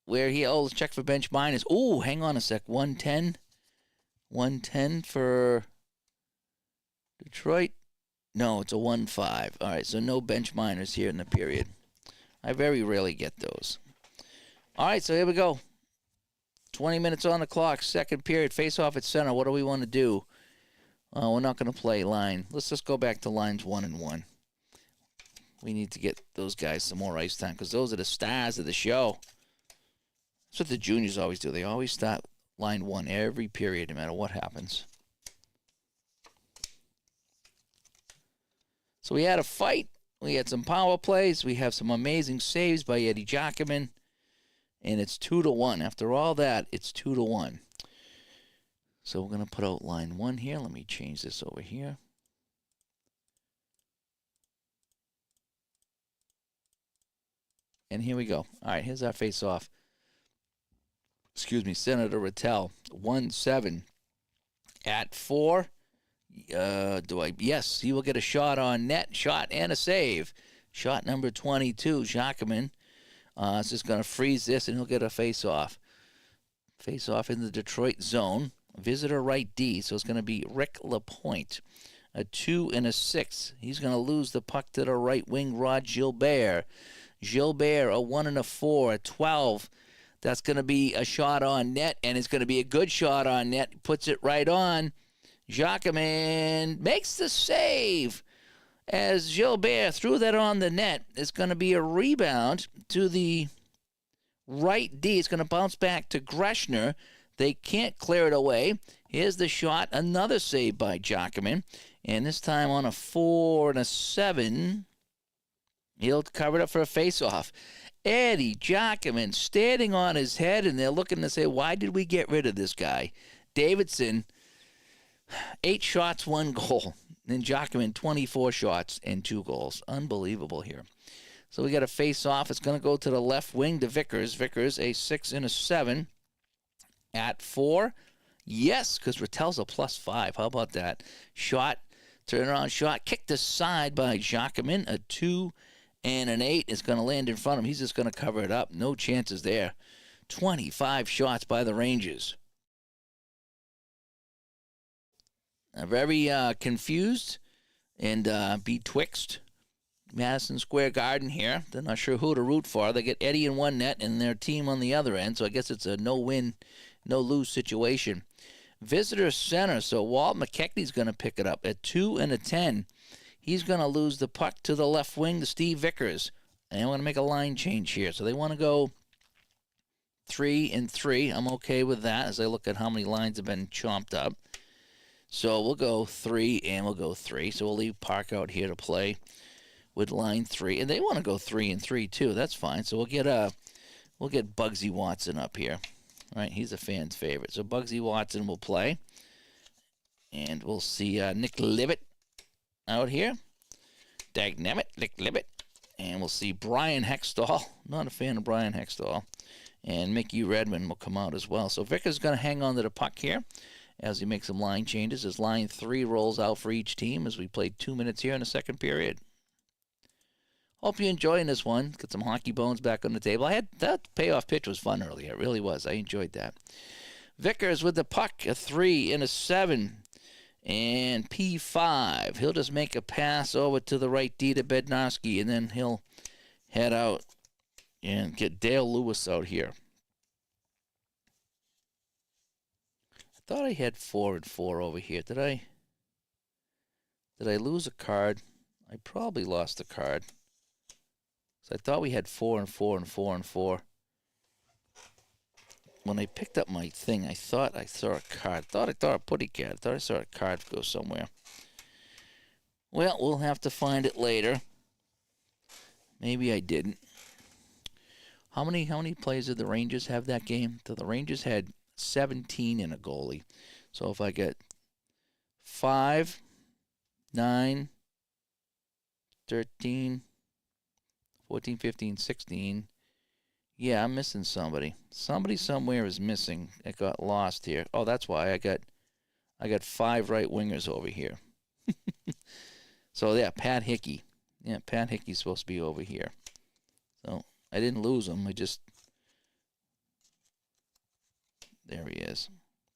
Where he let's check for bench minors. Oh, hang on a sec. 110. 110 for Detroit. No, it's a 1-5. All right, so no bench minors here in the period. I very rarely get those. All right, so here we go. 20 minutes on the clock. Second period. Face off at center. What do we want to do? We're not going to play line. Let's just go back to lines 1 and 1. We need to get those guys some more ice time because those are the stars of the show. That's what the juniors always do. They always start line 1 every period, no matter what happens. So we had a fight. We had some power plays. We have some amazing saves by Eddie Jockerman. And it's 2-1. After all that, it's 2-1. So we're going to put out line 1 here. Let me change this over here. And here we go. All right, here's our face-off. Excuse me, Senator Rattel. 1-7 at 4. Yes, he will get a shot on net, shot and a save. Shot number 22, Jockerman. It's just going to freeze this, and he'll get a face-off. Face-off in the Detroit zone. Visitor right D, so it's going to be Rick Lapointe. A 2 and a 6. He's going to lose the puck to the right wing, Rod Gilbert. Gilbert, a 1 and a 4, a 12. That's going to be a shot on net, and it's going to be a good shot on net. Puts it right on. Jockerman makes the save as Gilbert threw that on the net. It's going to be a rebound to the right D. It's going to bounce back to Greshner. They can't clear it away. Here's the shot. Another save by Jockerman. And this time on a 4 and a 7. He'll cover it up for a face-off. Eddie Jockerman standing on his head, and they're looking to say, why did we get rid of this guy? Davidson, 8 shots, 1 goal. And Jockerman, 24 shots and 2 goals. Unbelievable here. So we got a face-off. It's going to go to the left wing to Vickers. Vickers, a 6 and a 7 at 4. Yes, because Rattel's a +5. How about that? Shot, turnaround shot, kicked aside by Jockerman. A 2 and an 8 is going to land in front of him. He's just going to cover it up. No chances there. 25 shots by the Rangers. Very confused and betwixt Madison Square Garden here. They're not sure who to root for. They get Eddie in one net and their team on the other end, so I guess it's a no-win, no-lose situation. Visitor center, so Walt McKechnie's going to pick it up at 2 and a 10. He's going to lose the puck to the left wing to Steve Vickers. And I'm going to make a line change here. So they want to go 3 and 3. I'm okay with that as I look at how many lines have been chomped up. So we'll go 3 and we'll go 3. So we'll leave Park out here to play with line 3. And they want to go 3 and 3 too. That's fine. So we'll get Bugsy Watson up here. All right, he's a fan's favorite. So Bugsy Watson will play. And we'll see Nick Libet out here. Dagnammit, Nick Libet. And we'll see Brian Hextall. Not a fan of Brian Hextall. And Mickey Redmond will come out as well. So Vickers is going to hang on to the puck here as he makes some line changes as line 3 rolls out for each team as we played 2 minutes here in the second period. Hope you're enjoying this one. Get some hockey bones back on the table. That payoff pitch was fun earlier. It really was. I enjoyed that. Vickers with the puck, a 3 and a 7. And P5. He'll just make a pass over to the right D to Bednarski, and then he'll head out and get Dale Lewis out here. I thought I had 4 and 4 over here. Did I lose a card? I probably lost a card. So I thought we had 4 and 4 and 4 and 4. When I picked up my thing, I thought I saw a card. I thought a putty card. I thought I saw a card go somewhere. Well, we'll have to find it later. Maybe I didn't. How many players did the Rangers have that game? The Rangers had 17 in a goalie. So if I get 5 9, 13, 14, 15, 16. Yeah, I'm missing somebody. Somebody somewhere is missing. It got lost here. Oh, that's why I got 5 right wingers over here. So yeah, Pat Hickey. Yeah, Pat Hickey's supposed to be over here. So I didn't lose him. There he is.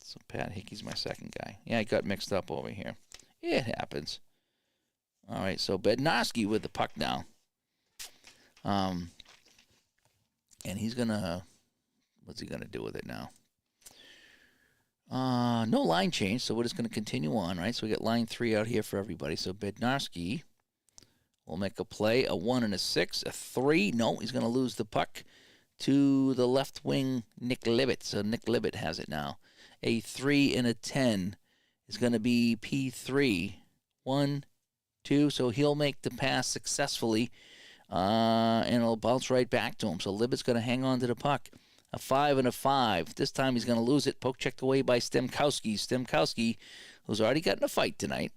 So Pat Hickey's my second guy. Yeah, I got mixed up over here. It happens. All right, so Bednarski with the puck now. And he's gonna, what's he gonna do with it now? No line change, so we're just gonna continue on, right? So we got line 3 out here for everybody. So Bednarski will make a play, a 1 and a 6, a 3. No, he's gonna lose the puck to the left wing, Nick Libet. So Nick Libet has it now. A 3 and a 10 is going to be P3. 1, 2. So he'll make the pass successfully, and it'll bounce right back to him. So Libet's going to hang on to the puck. A 5 and a 5. This time he's going to lose it. Poke checked away by Stemkowski. Stemkowski, who's already got in a fight tonight.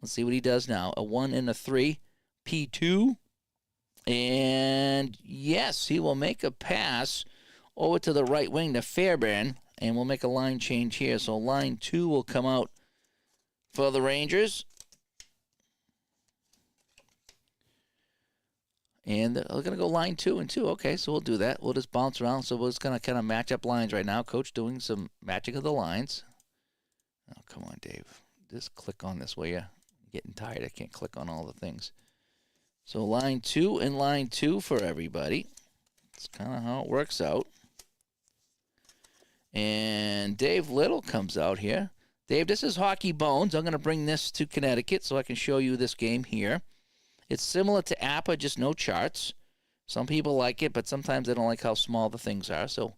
Let's see what he does now. A 1 and a 3. P2. And yes, he will make a pass over to the right wing to Fairbairn, and we'll make a line change here. So line 2 will come out for the Rangers. And we're going to go line 2 and 2. Okay, so we'll do that. We'll just bounce around. So we're just going to kind of match up lines right now. Coach doing some matching of the lines. Oh, come on, Dave. Just click on this, will you? I'm getting tired. I can't click on all the things. So line 2 and line 2 for everybody. That's kind of how it works out. And Dave Little comes out here. Dave, this is Hockey Bones. I'm going to bring this to Connecticut so I can show you this game here. It's similar to APA, just no charts. Some people like it, but sometimes they don't like how small the things are. So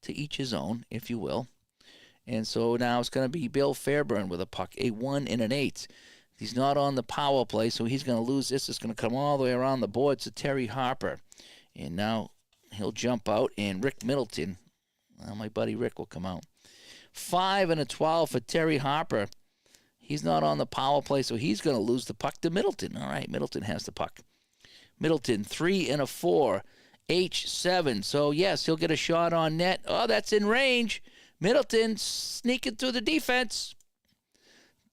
to each his own, if you will. And so now it's going to be Bill Fairbairn with a puck, a 1 and an 8. He's not on the power play, so he's going to lose this. It's going to come all the way around the board to Terry Harper. And now he'll jump out, and Rick Middleton, my buddy Rick, will come out. 5 and a 12 for Terry Harper. He's not on the power play, so he's going to lose the puck to Middleton. All right, Middleton has the puck. Middleton, 3 and a 4. H7. So, yes, he'll get a shot on net. Oh, that's in range. Middleton sneaking through the defense.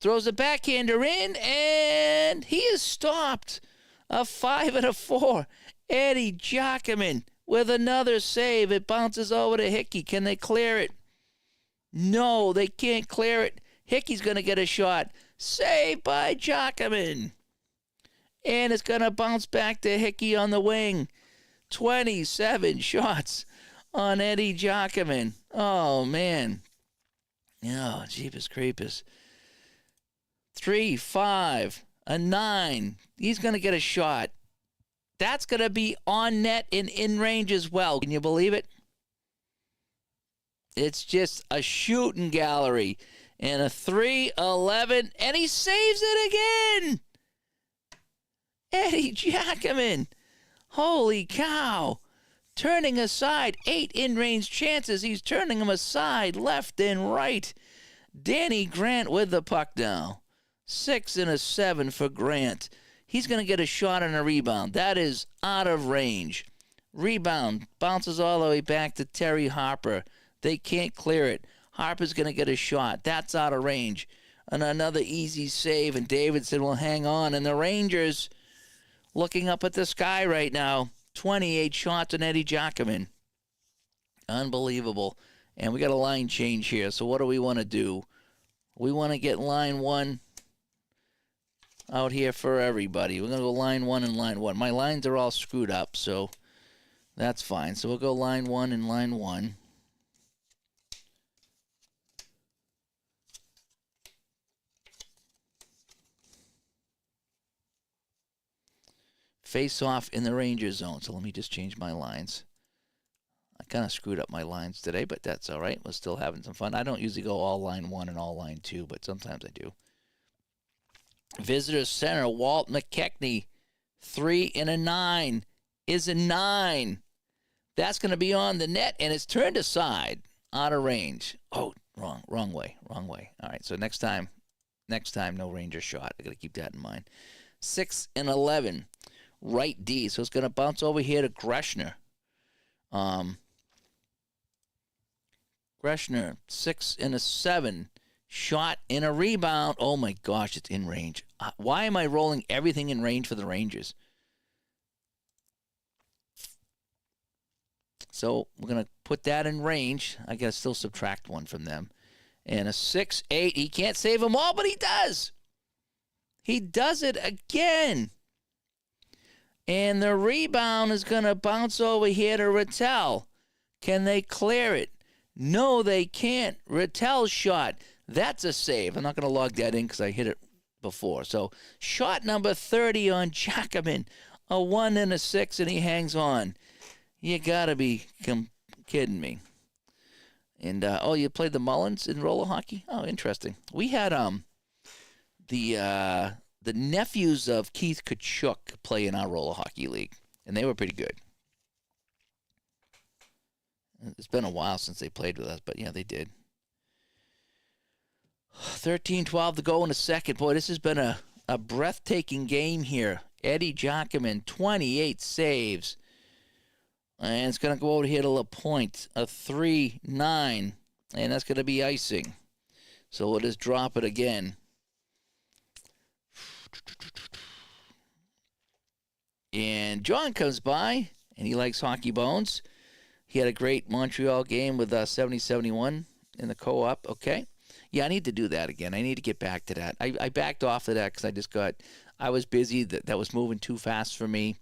Throws a backhander in, and he is stopped. A 5 and a 4. Eddie Jockerman with another save. It bounces over to Hickey. Can they clear it? No, they can't clear it. Hickey's going to get a shot. Saved by Jockerman. And it's going to bounce back to Hickey on the wing. 27 shots on Eddie Jockerman. Oh, man. Oh, jeepers creepers. 3, 5, a 9. He's going to get a shot. That's going to be on net and in range as well. Can you believe it? It's just a shooting gallery. And a 3-11, and he saves it again. Eddie Jockerman. Holy cow. Turning aside 8 in-range chances. He's turning them aside left and right. Danny Grant with the puck now. 6 and a 7 for Grant. He's going to get a shot and a rebound. That is out of range. Rebound. Bounces all the way back to Terry Harper. They can't clear it. Harper's going to get a shot. That's out of range. And another easy save. And Davidson will hang on. And the Rangers looking up at the sky right now. 28 shots on Eddie Jockerman. Unbelievable. And we got a line change here. So what do we want to do? We want to get line 1 out here for everybody. We're going to go line 1 and line 1. My lines are all screwed up, so that's fine. So we'll go line 1 and line 1. Face off in the Ranger zone. So let me just change my lines. I kind of screwed up my lines today, but that's all right. We're still having some fun. I don't usually go all line 1 and all line 2, but sometimes I do. Visitor center, Walt McKechnie, 3 and a 9 is a 9. That's going to be on the net, and it's turned aside, out of range. Oh, wrong way. All right, so next time, Next time, no Ranger shot. I got to keep that in mind. 6 and 11, right D. So it's going to bounce over here to Greshner. Greshner, 6 and a 7, shot and a rebound. Oh my gosh, it's in range. Why am I rolling everything in range for the Rangers? So we're going to put that in range. I got to still subtract 1 from them. And a 6-8. He can't save them all, but he does. He does it again. And the rebound is going to bounce over here to Rattel. Can they clear it? No, they can't. Rattel's shot. That's a save. I'm not going to log that in because I hit it before. So shot number 30 on Jackman. A 1 and a 6, and he hangs on. You got to be kidding me. And, you played the Mullins in roller hockey? Oh, interesting. We had the nephews of Keith Kachuk play in our roller hockey league, and they were pretty good. It's been a while since they played with us, but, yeah, they did. 13-12 to go in a second. Boy, this has been a breathtaking game here. Eddie Jockerman, 28 saves. And it's going to go over here to LaPointe, a 3-9, and that's going to be icing. So we'll just drop it again. And John comes by, and he likes hockey bones. He had a great Montreal game with 70-71 in the co-op. Okay. Yeah, I need to do that again. I need to get back to that. I backed off of that because I was busy. That was moving too fast for me.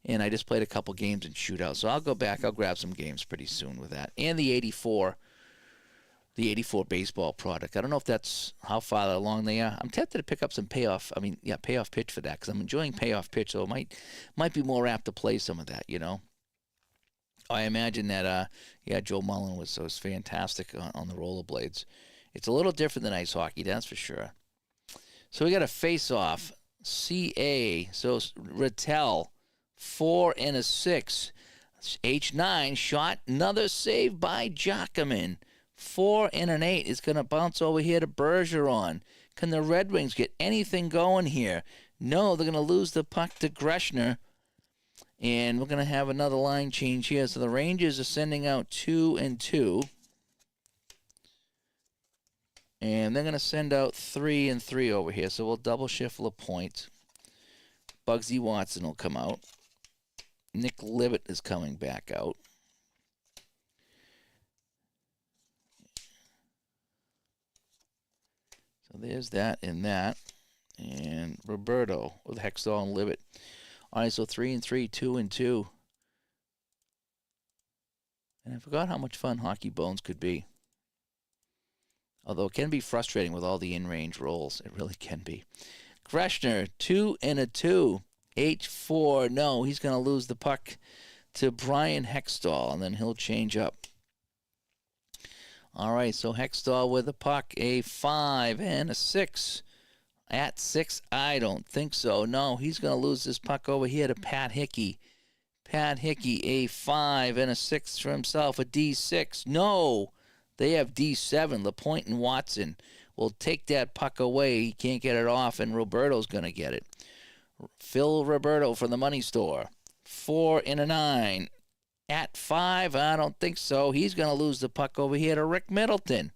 And I just played a couple games in shootout. So I'll go back. I'll grab some games pretty soon with that. And the 84 baseball product. I don't know if that's how far along they are. I'm tempted to pick up some payoff pitch for that because I'm enjoying payoff pitch. So it might be more apt to play some of that, you know. I imagine that, Joe Mullen was fantastic on the rollerblades. It's a little different than ice hockey, that's for sure. So we got a face-off. CA, so Rattel. 4 and a 6. H9 shot. Another save by Jockerman. 4 and an 8. It's going to bounce over here to Bergeron. Can the Red Wings get anything going here? No, they're going to lose the puck to Greshner. And we're going to have another line change here. So the Rangers are sending out 2 and 2. And they're going to send out 3 and 3 over here. So we'll double shift LaPointe. Bugsy Watson will come out. Nick Libet is coming back out. So there's that and that. And Roberto with Hextall and Libet. All right, so 3 and 3, 2 and 2. And I forgot how much fun hockey bones could be. Although it can be frustrating with all the in-range rolls. It really can be. Greshner, 2 and a 2. H4, no, he's going to lose the puck to Brian Hextall, and then he'll change up. All right, so Hextall with the puck, a 5 and a 6. At 6, I don't think so. No, he's going to lose this puck over here to Pat Hickey. Pat Hickey, a 5 and a 6 for himself, a D6. No, they have D7. LaPointe and Watson will take that puck away. He can't get it off, and Roberto's going to get it. Phil Roberto from the money store. 4 and a 9. At 5, I don't think so. He's going to lose the puck over here to Rick Middleton.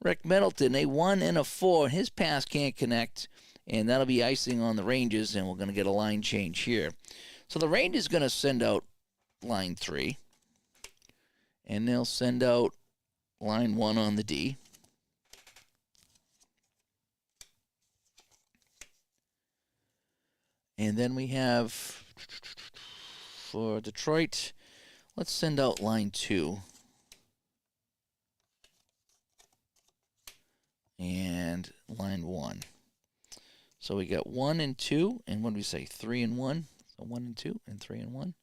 Rick Middleton, a 1 and a 4. His pass can't connect, and that'll be icing on the Rangers, and we're going to get a line change here. So the Rangers going to send out line 3, and they'll send out line 1 on the D. And then we have, for Detroit, let's send out line 2. And line 1. So we got 1 and 2, and what do we say? 3 and 1. So 1 and 2, and 3 and 1.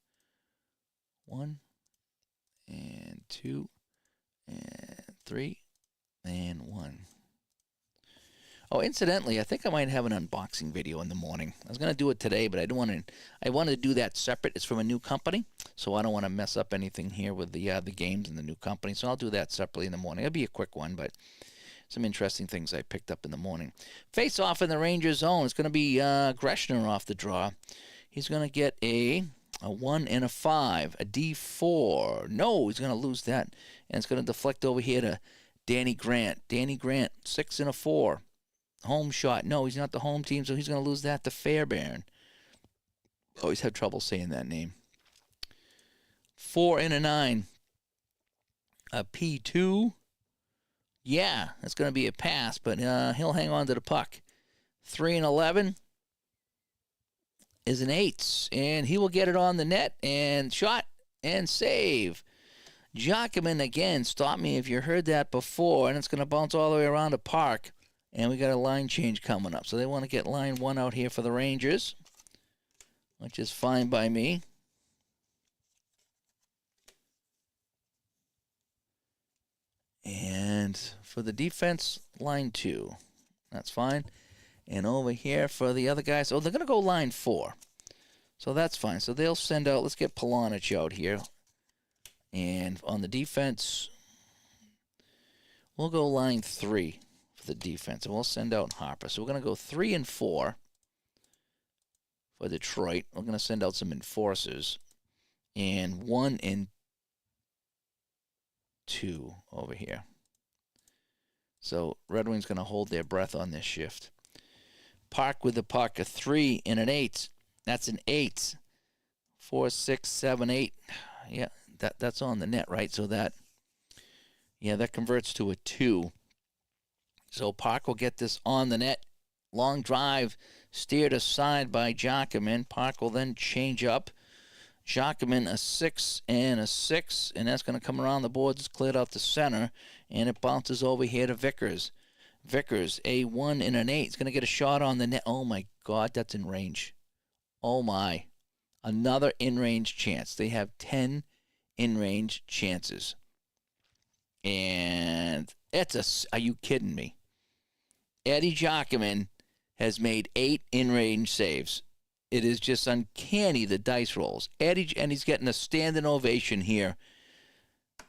1 and 2, and 3 and 1. Oh, incidentally, I think I might have an unboxing video in the morning. I was going to do it today, but I wanted to do that separate. It's from a new company, so I don't want to mess up anything here with the games and the new company. So I'll do that separately in the morning. It'll be a quick one, but some interesting things I picked up in the morning. Face off in the Rangers zone. It's going to be Greshner off the draw. He's going to get a 1 and a 5, a D4. No, he's going to lose that. And it's going to deflect over here to Danny Grant. Danny Grant, 6 and a 4. Home shot. No, he's not the home team, so he's going to lose that to Fairbairn. Always had trouble saying that name. 4 and a 9. A P2. Yeah, that's going to be a pass, but he'll hang on to the puck. 3 and 11 is an 8, and he will get it on the net and shot and save. Jockerman again, stop me if you heard that before, and it's going to bounce all the way around the park, and we got a line change coming up. So they want to get line 1 out here for the Rangers, which is fine by me. And for the defense, line 2. That's fine. And over here for the other guys, they're going to go line 4. So that's fine. So they'll send out, let's get Polonich out here. And on the defense, we'll go line 3 for the defense. And we'll send out Harper. So we're going to go 3 and 4 for Detroit. We're going to send out some enforcers. And 1 and 2 over here. So Red Wings going to hold their breath on this shift. Park with the puck, a 3 and an 8. That's an 8. 4, 6, 7, 8. Yeah, that's on the net, right? So that converts to a 2. So Park will get this on the net. Long drive, steered aside by Jockerman. Park will then change up. Jockerman, a 6 and a 6, and that's going to come around the boards. It's cleared out the center, and it bounces over here to Vickers. Vickers, a 1 and an 8. It's going to get a shot on the net. Oh, my God, that's in range. Oh, my. Another in-range chance. They have 10 in-range chances. And are you kidding me? Eddie Jockerman has made 8 in-range saves. It is just uncanny, the dice rolls. Eddie, and he's getting a standing ovation here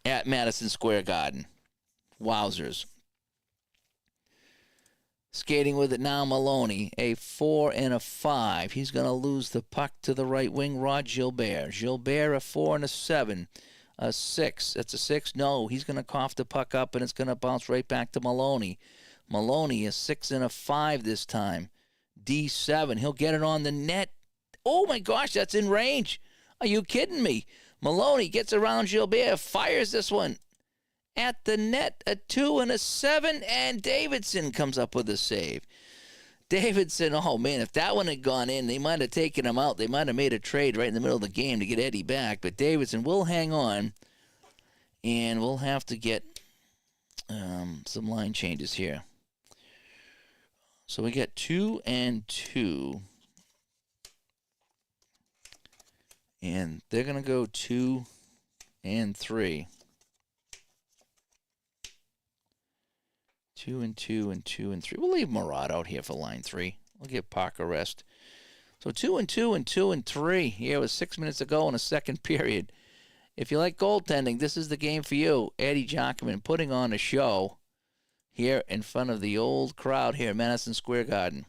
at Madison Square Garden. Wowzers. Skating with it now, Maloney, a 4 and a 5. He's going to lose the puck to the right wing, Rod Gilbert. Gilbert, a 4 and a 7. A 6. That's a 6. No, he's going to cough the puck up, and it's going to bounce right back to Maloney. Maloney, a 6 and a 5 this time. D7. He'll get it on the net. Oh, my gosh, that's in range. Are you kidding me? Maloney gets around Gilbert, fires this one at the net, a 2 and a 7, and Davidson comes up with a save. Davidson, oh, man, if that one had gone in, they might have taken him out. They might have made a trade right in the middle of the game to get Eddie back, but Davidson will hang on, and we'll have to get some line changes here. So we get 2 and 2. And they're going to go 2 and 3. 2 and 2 and 2 and 3. We'll leave Murat out here for line 3. We'll give Park a rest. So 2 and 2 and 2 and 3. Here was 6 minutes ago in a second period. If you like goaltending, this is the game for you. Eddie Jockerman putting on a show here in front of the old crowd here at Madison Square Garden.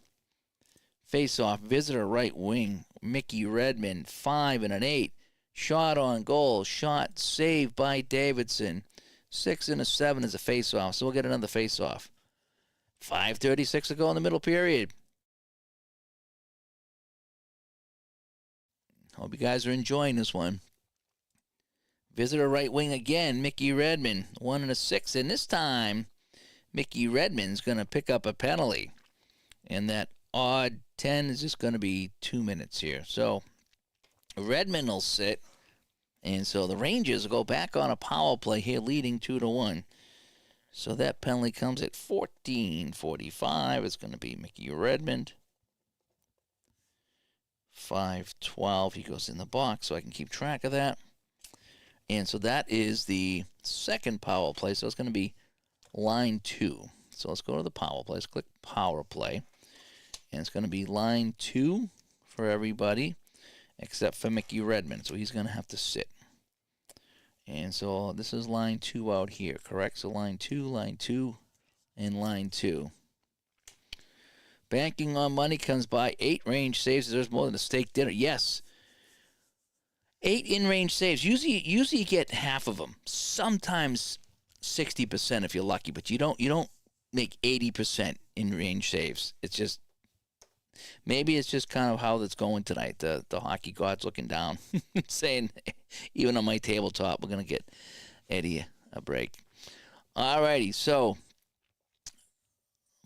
Face-off, visitor right wing, Mickey Redmond, 5 and an 8. Shot on goal, shot saved by Davidson. 6 and a 7 is a face-off, so we'll get another face-off. 5:36 to go in the middle period. Hope you guys are enjoying this one. Visitor right wing again, Mickey Redmond, 1 and a 6, and this time Mickey Redmond's going to pick up a penalty. And that odd 10 is just going to be 2 minutes here. So Redmond will sit. And so the Rangers will go back on a power play here, leading 2-1. So that penalty comes at 14:45. It's going to be Mickey Redmond. 5:12. He goes in the box so I can keep track of that. And so that is the second power play. So it's going to be line 2. So let's go to the power play. Let's click power play. And it's going to be line 2 for everybody except for Mickey Redmond. So he's going to have to sit. And so this is line 2 out here, correct? So line 2, in line 2. Banking on money comes by 8 range saves. There's more than a steak dinner. Yes. 8 in-range saves. Usually you get half of them. Sometimes 60% if you're lucky, but you don't make 80% in-range saves. It's just maybe it's just kind of how that's going tonight. The hockey god's looking down, saying even on my tabletop we're gonna get Eddie a break. All righty, so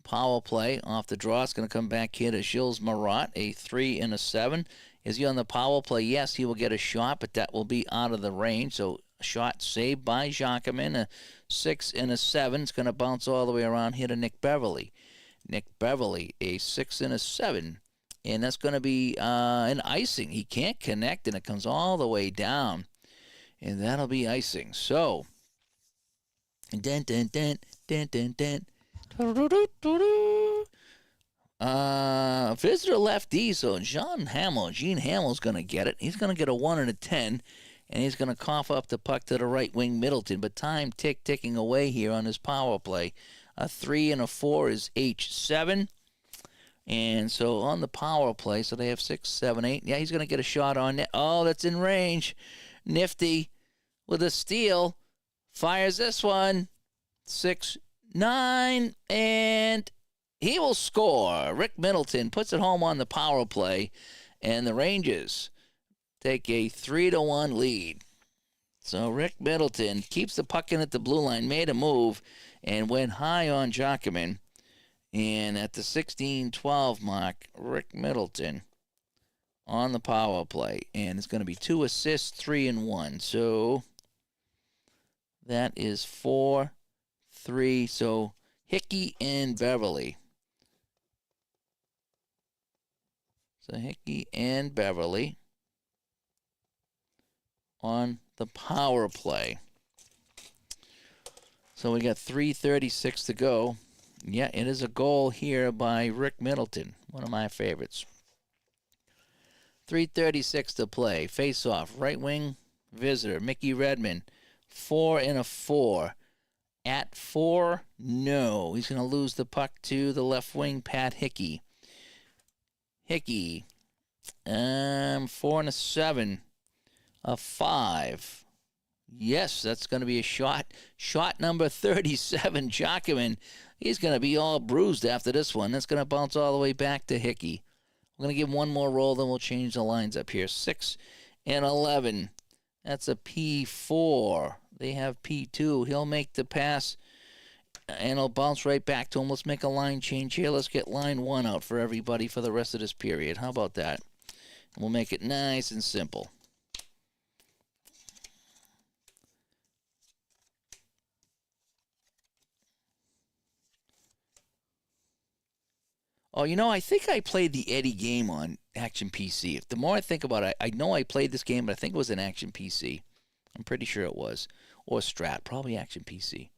power play off the draw. It's going to come back here to Gilles Marat, a 3 and a 7. Is he on the power play? Yes, he will get a shot, but that will be out of the range. So a shot saved by Jacquemin, a 6 and a 7. It's going to bounce all the way around here to Nick Beverly. Nick Beverly, a 6 and a 7. And that's going to be an icing. He can't connect, and it comes all the way down. And that'll be icing. So, dun, dun, dun, dun, dun, dun. Visitor lefty, so Gene Hamel's going to get it. He's going to get a 1 and a 10, and he's going to cough up the puck to the right wing Middleton. But time ticking away here on his power play. A 3 and a 4 is H7. And so on the power play, so they have 6, 7, 8. Yeah, he's going to get a shot on net. Oh, that's in range. Nifty with a steal. Fires this one. 6, 9, and he will score. Rick Middleton puts it home on the power play, and the Rangers take a 3-1 lead. So Rick Middleton keeps the puck in at the blue line, made a move, and went high on Jacquemin. And at the 16-12 mark, Rick Middleton on the power play. And it's going to be 2 assists, 3 and 1. So that is 4, 3. So Hickey and Beverly. So Hickey and Beverly on the power play. So we got 3:36 to go. Yeah, it is a goal here by Rick Middleton, one of my favorites. 3:36 to play. Face-off, right wing visitor, Mickey Redmond. 4 and a 4. At 4, no. He's going to lose the puck to the left wing, Pat Hickey. Hickey, 4 and a 7. A 5. Yes, that's going to be a shot. Shot number 37, Jacquemin. He's going to be all bruised after this one. That's going to bounce all the way back to Hickey. We're going to give him one more roll, then we'll change the lines up here. 6 and 11. That's a P4. They have P2. He'll make the pass, and it'll bounce right back to him. Let's make a line change here. Let's get line 1 out for everybody for the rest of this period. How about that? We'll make it nice and simple. Oh, I think I played the Eddie game on Action PC. The more I think about it, I know I played this game, but I think it was an Action PC. I'm pretty sure it was. Or Strat, probably Action PC.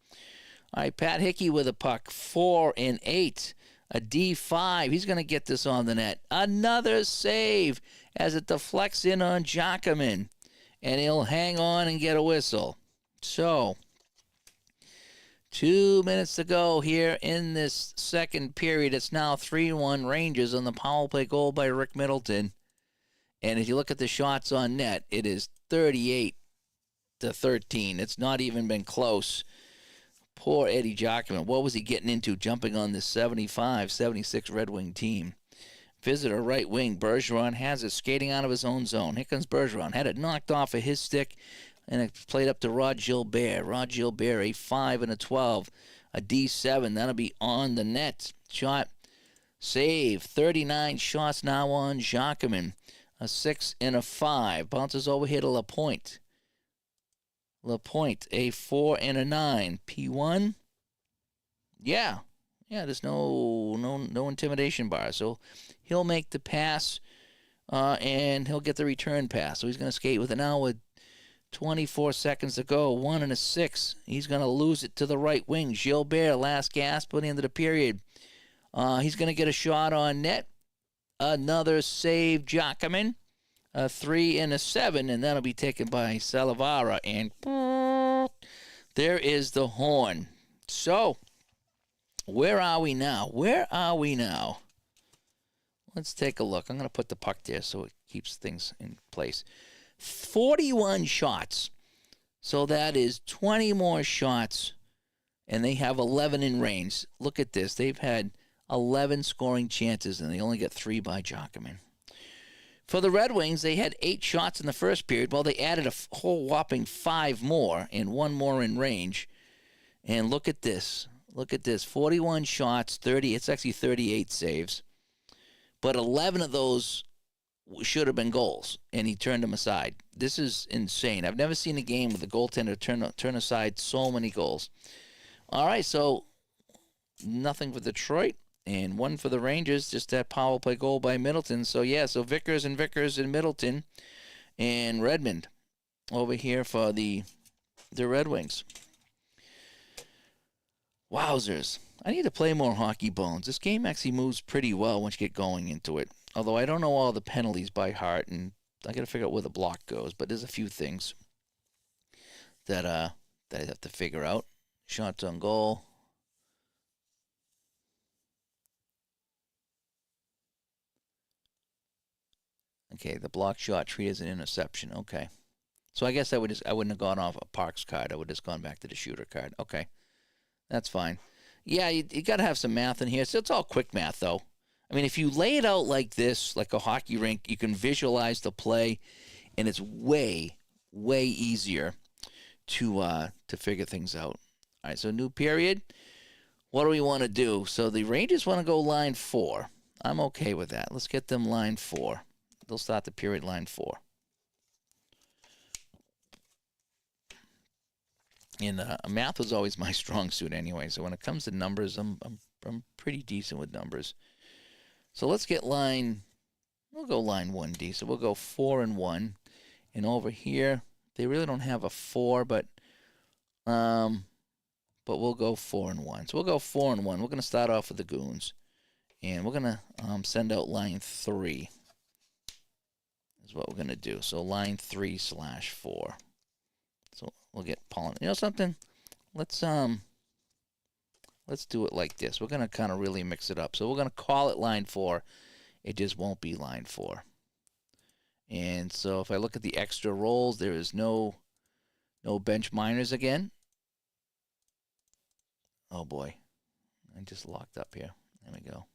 All right, Pat Hickey with a puck. 4 and 8. A D5. He's going to get this on the net. Another save as it deflects in on Jacquemin. And he'll hang on and get a whistle. So, 2 minutes to go here in this second period. It's now 3-1 Rangers on the power play goal by Rick Middleton. And if you look at the shots on net, it is 38-13. It's not even been close. Poor Eddie Jacquemin. What was he getting into jumping on this 75-76 Red Wing team? Visitor right wing. Bergeron has it skating out of his own zone. Here comes Bergeron. Had it knocked off of his stick, and it played up to Rod Gilbert. Rod Gilbert, a 5 and a 12. A D7. That'll be on the net. Shot. Save. 39 shots now on Jacquemin. A 6 and a 5. Bounces over here to LaPointe. LaPointe, a 4 and a 9. P1. Yeah, there's no intimidation bar. So he'll make the pass, and he'll get the return pass. So he's going to skate with it now with 24 seconds to go. 1 and a 6. He's going to lose it to the right wing. Gilbert, last gasp at the end of the period. He's going to get a shot on net. Another save, Jacquemin. A 3 and a 7, and that'll be taken by Salavara. And there is the horn. So, Where are we now? Where are we now? Let's take a look. I'm going to put the puck there so it keeps things in place. 41 shots. So that is 20 more shots, and they have 11 in range. Look at this. They've had 11 scoring chances, and they only got 3 by Jockman. For the Red Wings, they had 8 shots in the first period. Well, they added a whole whopping 5 more and 1 more in range. And look at this. Look at this. 41 shots, 30. It's actually 38 saves. But 11 of those should have been goals, and he turned them aside. This is insane. I've never seen a game with a goaltender turn aside so many goals. All right, so nothing for Detroit and 1 for the Rangers, just that power play goal by Middleton. So, yeah, so Vickers and Middleton and Redmond over here for the Red Wings. Wowzers. I need to play more Hockey Bones. This game actually moves pretty well once you get going into it. Although I don't know all the penalties by heart, and I got to figure out where the block goes. But there's a few things that I have to figure out. Shots on goal. Okay, the block shot treated as an interception. Okay, so I guess I wouldn't have gone off a Parks card. I would have just gone back to the shooter card. Okay, that's fine. Yeah, you got to have some math in here. So it's all quick math, though. I mean, if you lay it out like this, like a hockey rink, you can visualize the play, and it's way, way easier to figure things out. All right, so new period. What do we want to do? So the Rangers want to go line 4. I'm okay with that. Let's get them line 4. They'll start the period line 4. And math was always my strong suit anyway. So when it comes to numbers, I'm pretty decent with numbers. So let's get we'll go line 1D. So we'll go 4 and 1. And over here, they really don't have a 4, but we'll go 4 and 1. So we'll go 4 and 1. We're going to start off with the Goons. And we're going to send out line 3 is what we're going to do. So line 3/4. So we'll get Pollen. You know something? Let's do it like this. We're going to kind of really mix it up. So we're going to call it line 4. It just won't be line 4. And so if I look at the extra rolls, there is no bench minors again. Oh boy. I just locked up here. There we go.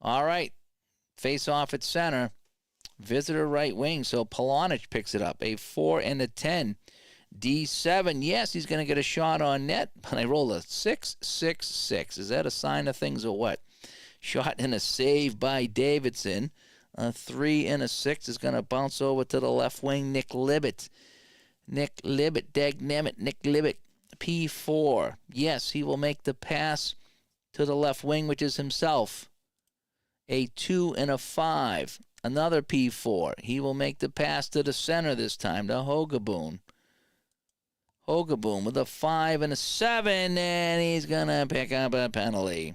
All right. Face off at center. Visitor right wing. So Polonich picks it up. A 4 and a 10. D7. Yes, he's going to get a shot on net. But I roll a 6-6-6. Is that a sign of things or what? Shot and a save by Davidson. A 3 and a 6 is going to bounce over to the left wing. Nick Libet. Dagnammit. Nick Libet. P4. Yes, he will make the pass to the left wing, which is himself. A 2 and a 5. Another P4. He will make the pass to the center this time, to Hogaboom. Hogaboom with a 5 and a 7, and he's going to pick up a penalty.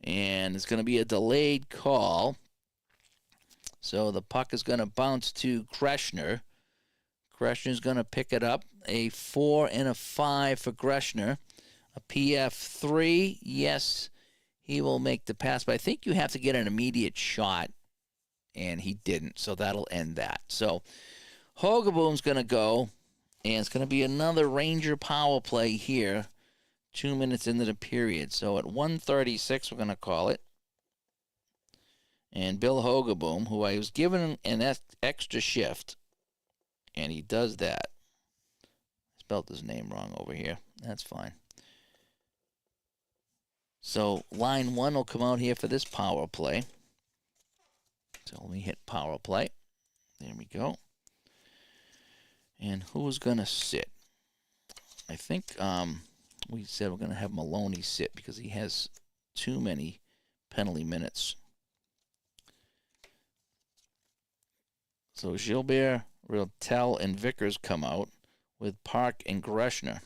And it's going to be a delayed call. So the puck is going to bounce to Greshner. Greshner's going to pick it up. A 4 and a 5 for Greshner. A PF3. Yes, he will make the pass. But I think you have to get an immediate shot. And he didn't. So that'll end that. So Hogaboom's going to go. And it's going to be another Ranger power play here. 2 minutes into the period. So at 1:36, we're going to call it. And Bill Hogaboom, who I was given an extra shift, and he does that. I spelled his name wrong over here. That's fine. So line 1 will come out here for this power play. So let me hit power play. There we go. And who's going to sit? I think we said we're going to have Maloney sit because he has too many penalty minutes. So Gilbert, Riltel, and Vickers come out with Park and Greshner.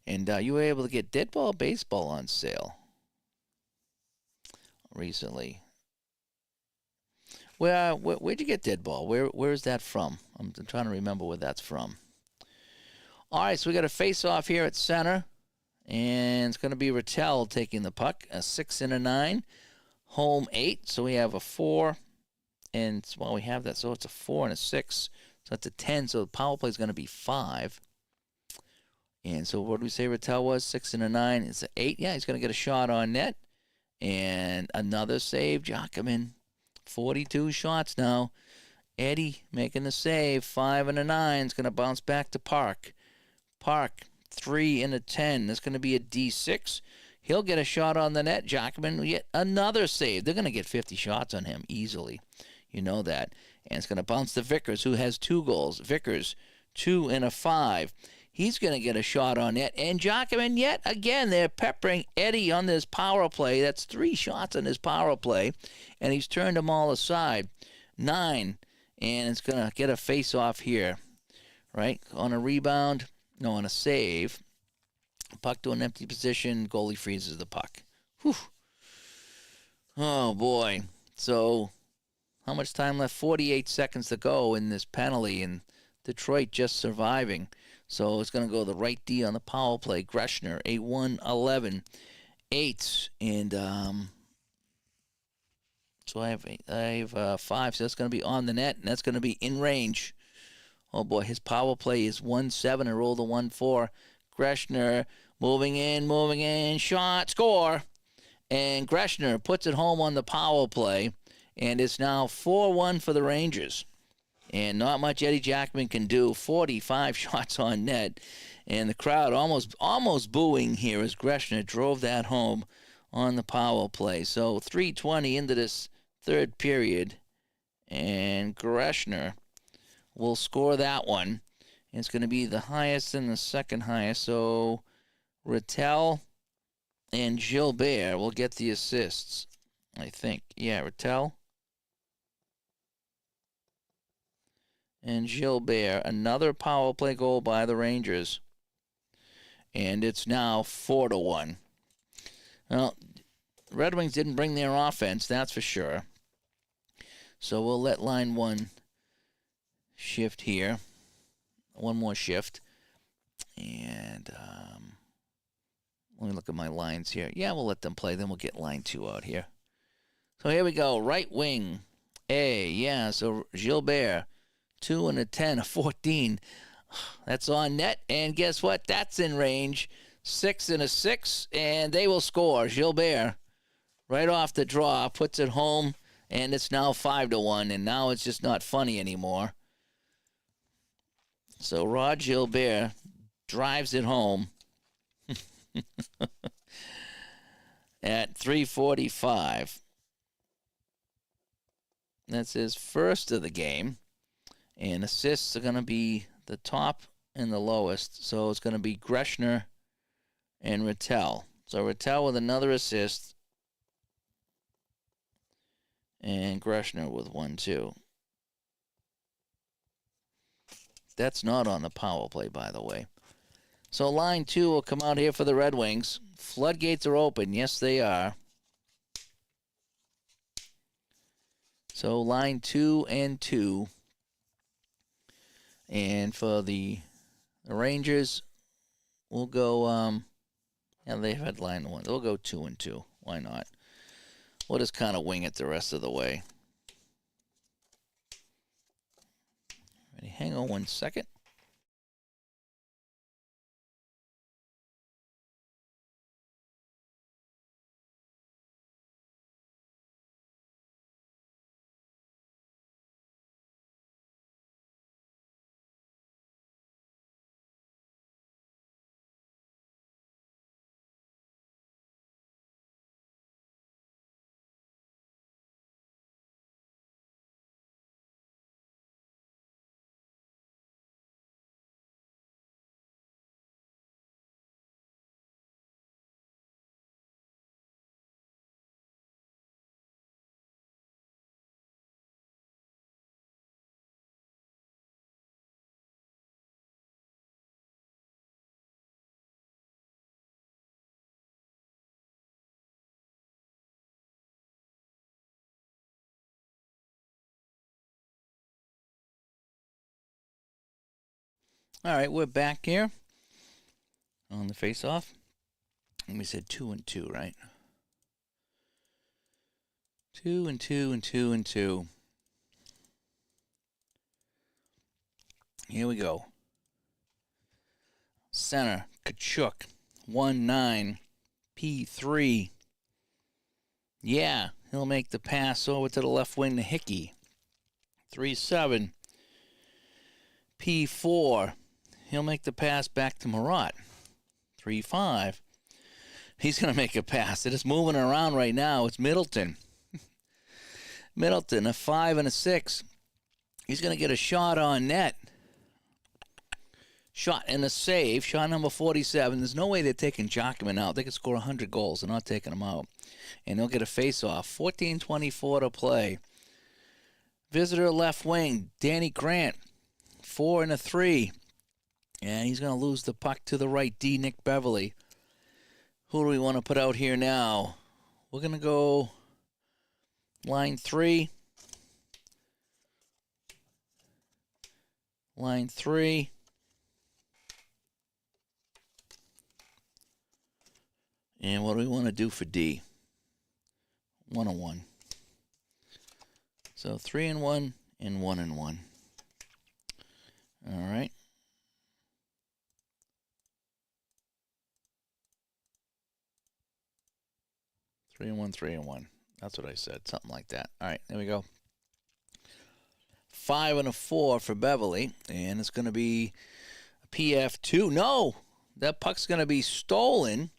And you were able to get Dead Ball Baseball on sale recently. Where'd you get Dead Ball? Where is that from? I'm trying to remember where that's from. All right, so we got a face-off here at center, and it's going to be Rattel taking the puck. A 6 and a 9, home 8. So we have a 4, and well, we have that. So it's a 4 and a 6. So that's a 10. So the power play is going to be 5. And so what did we say Rattel was? 6 and a 9. It's an 8. Yeah, he's going to get a shot on net. And another save, Jockerman. 42 shots now. Eddie making the save. 5 and a 9. It's going to bounce back to Park. Park, 3 and a 10. That's going to be a D6. He'll get a shot on the net. Jockerman, yet another save. They're going to get 50 shots on him easily. You know that. And it's going to bounce to Vickers, who has 2 goals. Vickers, 2 and a 5. He's going to get a shot on net. And Jockerman, yet again, they're peppering Eddie on this power play. That's 3 shots on his power play. And he's turned them all aside. 9. And it's going to get a face-off here. Right? On a rebound. No, on a save. Puck to an empty position. Goalie freezes the puck. Whew. Oh, boy. So, how much time left? 48 seconds to go in this penalty. And Detroit just surviving. So it's going to go the right D on the power play. Greshner, a 1-11, 8, and so I have 5. So that's going to be on the net, and that's going to be in range. Oh boy, his power play is 1-7 and roll the 1-4. Greshner moving in, shot, score, and Greshner puts it home on the power play, and it's now 4-1 for the Rangers. And not much Eddie Jockerman can do. 45 shots on net. And the crowd almost booing here as Greshner drove that home on the power play. So 3:20 into this third period. And Greshner will score that one. And it's going to be the highest and the second highest. So Rattel and Gilbert will get the assists, I think. Yeah, Rattel and Gilbert, another power play goal by the Rangers. And it's now 4-1. Well, Red Wings didn't bring their offense, that's for sure. So we'll let line 1 shift here. One more shift. And let me look at my lines here. Yeah, we'll let them play. Then we'll get line 2 out here. So here we go. Right wing. A. Yeah, so Gilbert. 2 and a 10, a 14. That's on net. And guess what? That's in range. 6 and a 6. And they will score. Gilbert, right off the draw, puts it home. And it's now 5-1. And now it's just not funny anymore. So Rod Gilbert drives it home at 3:45. That's his first of the game. And assists are going to be the top and the lowest. So it's going to be Greshner and Rattel. So Rattel with another assist. And Greshner with 1, too. That's not on the power play, by the way. So line 2 will come out here for the Red Wings. Floodgates are open. Yes, they are. So line 2 and 2. And for the Rangers, we'll go, yeah, they've had line 1. They'll go 2 and 2. Why not? We'll just kind of wing it the rest of the way. Ready? Hang on 1 second. All right, we're back here on the face-off. And we said 2 and 2, right? 2 and 2 and 2 and 2. Here we go. Center, Kachuk, 1-9, P3. Yeah, he'll make the pass over to the left wing to Hickey. 3-7, P4. He'll make the pass back to Marat. 3-5. He's going to make a pass. It is moving around right now. It's Middleton. Middleton, a 5 and a 6. He's going to get a shot on net. Shot and a save. Shot number 47. There's no way they're taking Jockman out. They could score 100 goals. They're not taking him out. And they'll get a face-off. 14:24 to play. Visitor left wing, Danny Grant. 4 and a 3. And he's going to lose the puck to the right D, Nick Beverly. Who do we want to put out here now? We're going to go line 3. Line 3. And what do we want to do for D? 1-1. So 3-1 and 1-1. All right. 3-1, 3-1. That's what I said. Something like that. All right, there we go. 5 and a 4 for Beverly. And it's going to be a PF2. No! That puck's going to be stolen.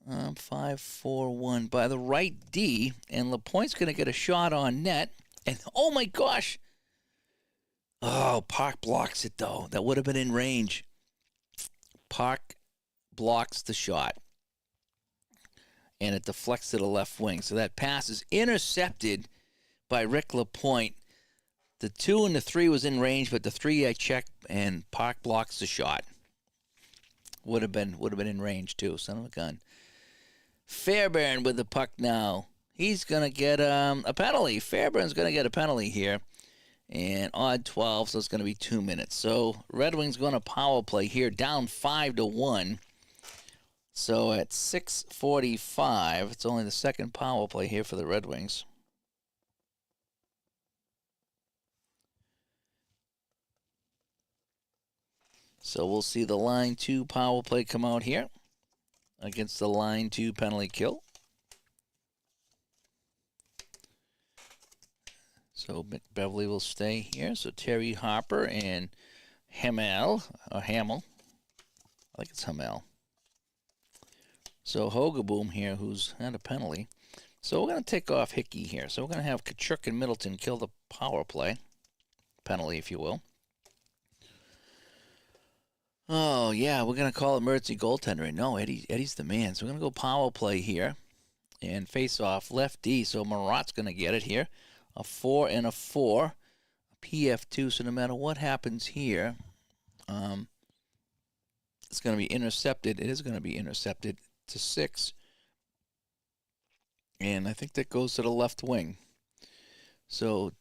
5-4-1 by the right D. And LaPointe's going to get a shot on net. And, oh, my gosh. Oh, Park blocks it, though. That would have been in range. Park blocks the shot. And it deflects to the left wing. So that pass is intercepted by Rick LaPointe. The 2 and the 3 was in range, but the 3 I checked, and Park blocks the shot. Would have been in range too. Son of a gun. Fairbairn with the puck now. He's gonna get a penalty. Fairbairn's gonna get a penalty here, and odd 12, so it's gonna be 2 minutes. So Red Wings gonna power play here, down 5-1. So at 6:45, it's only the second power play here for the Red Wings. So we'll see the line 2 power play come out here against the line 2 penalty kill. So McBeverly will stay here. So Terry Harper and Hamel. I think it's Hamel. So Hogaboom here, who's had a penalty. So we're going to take off Hickey here. So we're going to have Kachuk and Middleton kill the power play. Penalty, if you will. Oh, yeah, we're going to call emergency goaltender. No, Eddie's the man. So we're going to go power play here. And face off left D. So Marat's going to get it here. A 4 and a 4. A PF2. So no matter what happens here, it's going to be intercepted. It is going to be intercepted to 6. And I think that goes to the left wing. So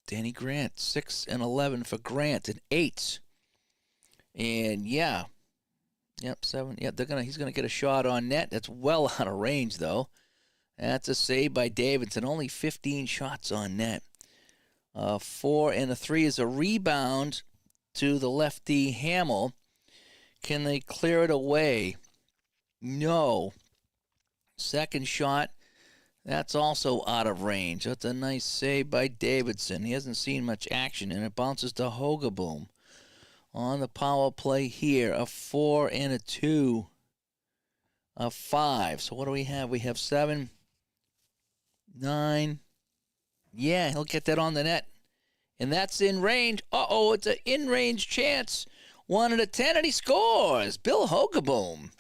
Danny Grant, 6 and 11 for Grant, and 8. And yeah. Yep, 7. Yeah, he's gonna get a shot on net. That's well out of range though. That's a save by Davidson. Only 15 shots on net. 4 and a 3 is a rebound to the lefty Hamill. Can they clear it away? No. Second shot, that's also out of range. That's a nice save by Davidson. He hasn't seen much action, and it bounces to Hogaboom. On the power play here, a 4 and a 2. A 5. So what do we have? We have 7, 9. Yeah, he'll get that on the net. And that's in range. Uh-oh, it's an in-range chance. 1 and a 10, and he scores. Bill Hogaboom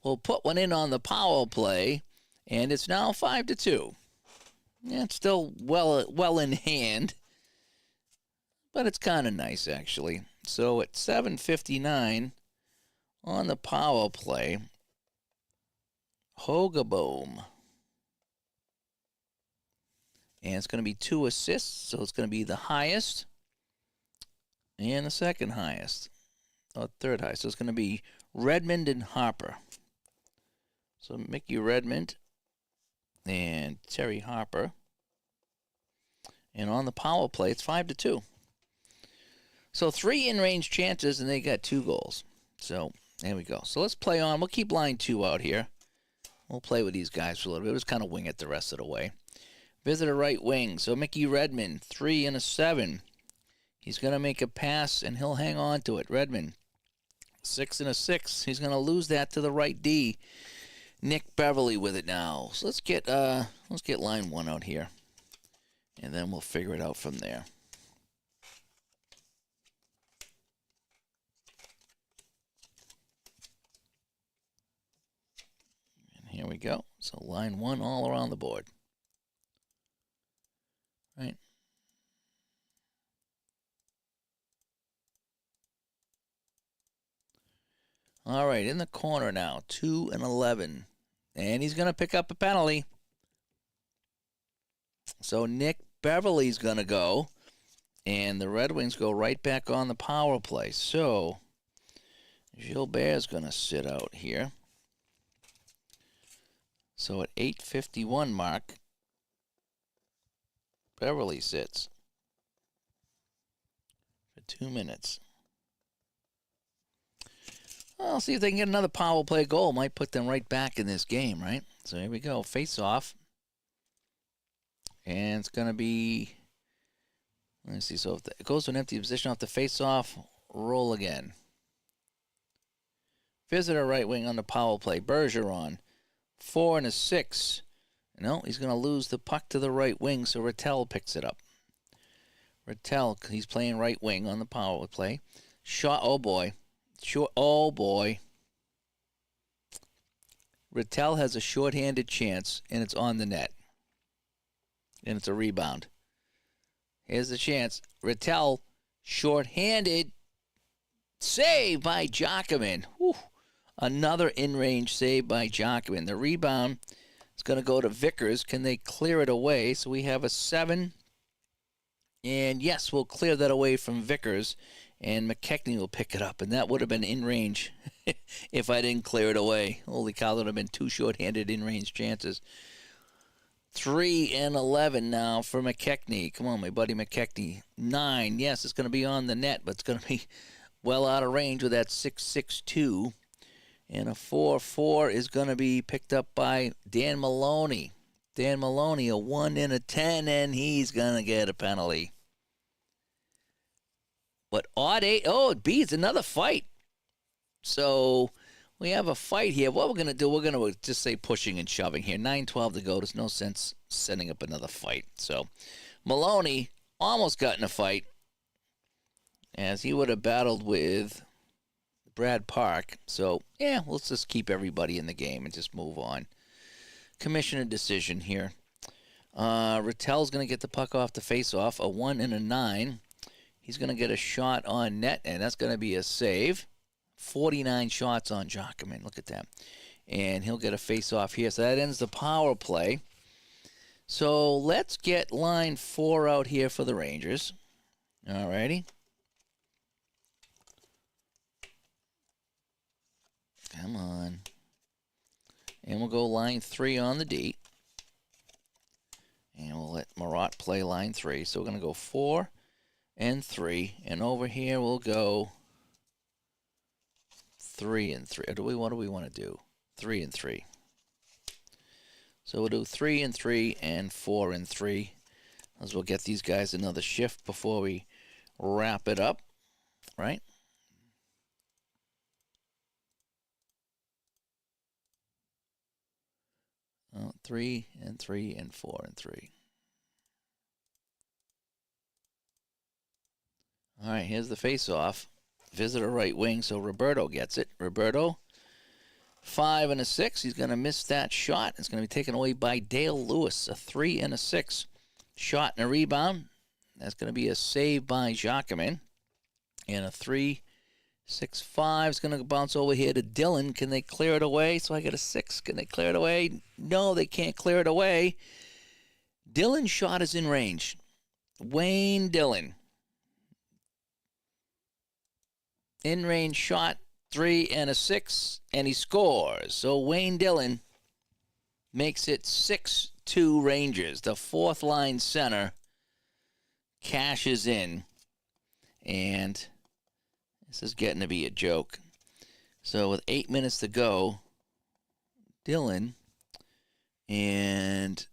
will put one in on the power play, and it's now 5-2. Yeah, it's still well in hand, but it's kind of nice, actually. So at 7:59 on the power play, Hogaboom. And it's going to be 2 assists, so it's going to be the highest. And the second highest, or third highest. So it's going to be Redmond and Harper. So Mickey Redmond and Terry Harper. And on the power play, it's 5-2. So 3 in-range chances, and they got 2 goals. So there we go. So let's play on. We'll keep line 2 out here. We'll play with these guys for a little bit. We'll just kind of wing it the rest of the way. Visitor right wing. So Mickey Redmond, 3 and a 7. He's going to make a pass, and he'll hang on to it. Redmond, 6 and a 6. He's going to lose that to the right D. Nick Beverly with it now. So let's get line 1 out here, and then we'll figure it out from there. And here we go. So line 1 all around the board. Right. All right, in the corner now, 2 and 11. And he's going to pick up a penalty. So Nick Beverly's going to go. And the Red Wings go right back on the power play. So Gilbert's going to sit out here. So at 8:51 mark, Beverly sits for 2 minutes. Well, see if they can get another power play goal. Might put them right back in this game, right? So here we go. Face off. And it's going to be, let's see. So if it goes to an empty position off the face off, roll again. Visitor right wing on the power play. Bergeron, 4 and a 6. No, he's going to lose the puck to the right wing, so Rattel picks it up. Rattel, he's playing right wing on the power play. Shot, oh boy. Short, oh boy. Rattel has a shorthanded chance, and it's on the net. And it's a rebound. Here's the chance. Rattel, shorthanded. Save by Jockerman. Whew. Another in-range save by Jockerman. The rebound is going to go to Vickers. Can they clear it away? So we have a 7. And yes, we'll clear that away from Vickers. And McKechnie will pick it up. And that would have been in range if I didn't clear it away. Holy cow, that would have been 2 short-handed in-range chances. 3 and 11 now for McKechnie. Come on, my buddy McKechnie. 9. Yes, it's going to be on the net, but it's going to be well out of range with that 6.62. And a 4-4 is going to be picked up by Dan Maloney. Dan Maloney, a 1 and a 10, and he's going to get a penalty. But odd 8, oh, it beats another fight. So we have a fight here. What we're going to do, we're going to just say pushing and shoving here. 9:12 to go. There's no sense setting up another fight. So Maloney almost got in a fight, as he would have battled with Brad Park. So, yeah, let's just keep everybody in the game and just move on. Commissioner decision here. Rattel's going to get the puck off the face-off, a 1 and a 9. He's going to get a shot on net, and that's going to be a save. 49 shots on Jockerman. Look at that. And he'll get a face-off here. So that ends the power play. So let's get line 4 out here for the Rangers. All righty. Come on. And we'll go line 3 on the D. And we'll let Marat play line 3. So we're going to go 4 and 3. And over here we'll go 3 and 3. What do we want to do? 3 and 3. So we'll do 3 and 3 and 4 and 3. As we'll get these guys another shift before we wrap it up. Right? Oh, 3 and 3 and 4 and 3. All right, here's the face-off. Visitor right wing, so Roberto gets it. Roberto, 5 and a 6. He's going to miss that shot. It's going to be taken away by Dale Lewis, a 3 and a 6. Shot and a rebound. That's going to be a save by Jockerman. And a 3-6-5 is going to bounce over here to Dillon. Can they clear it away? So I got a 6. Can they clear it away? No, they can't clear it away. Dillon's shot is in range. Wayne Dillon. In-range shot, 3 and a 6, and he scores. So Wayne Dillon makes it 6-2 Rangers. The fourth line center cashes in, and this is getting to be a joke. So with 8 minutes to go, Dillon and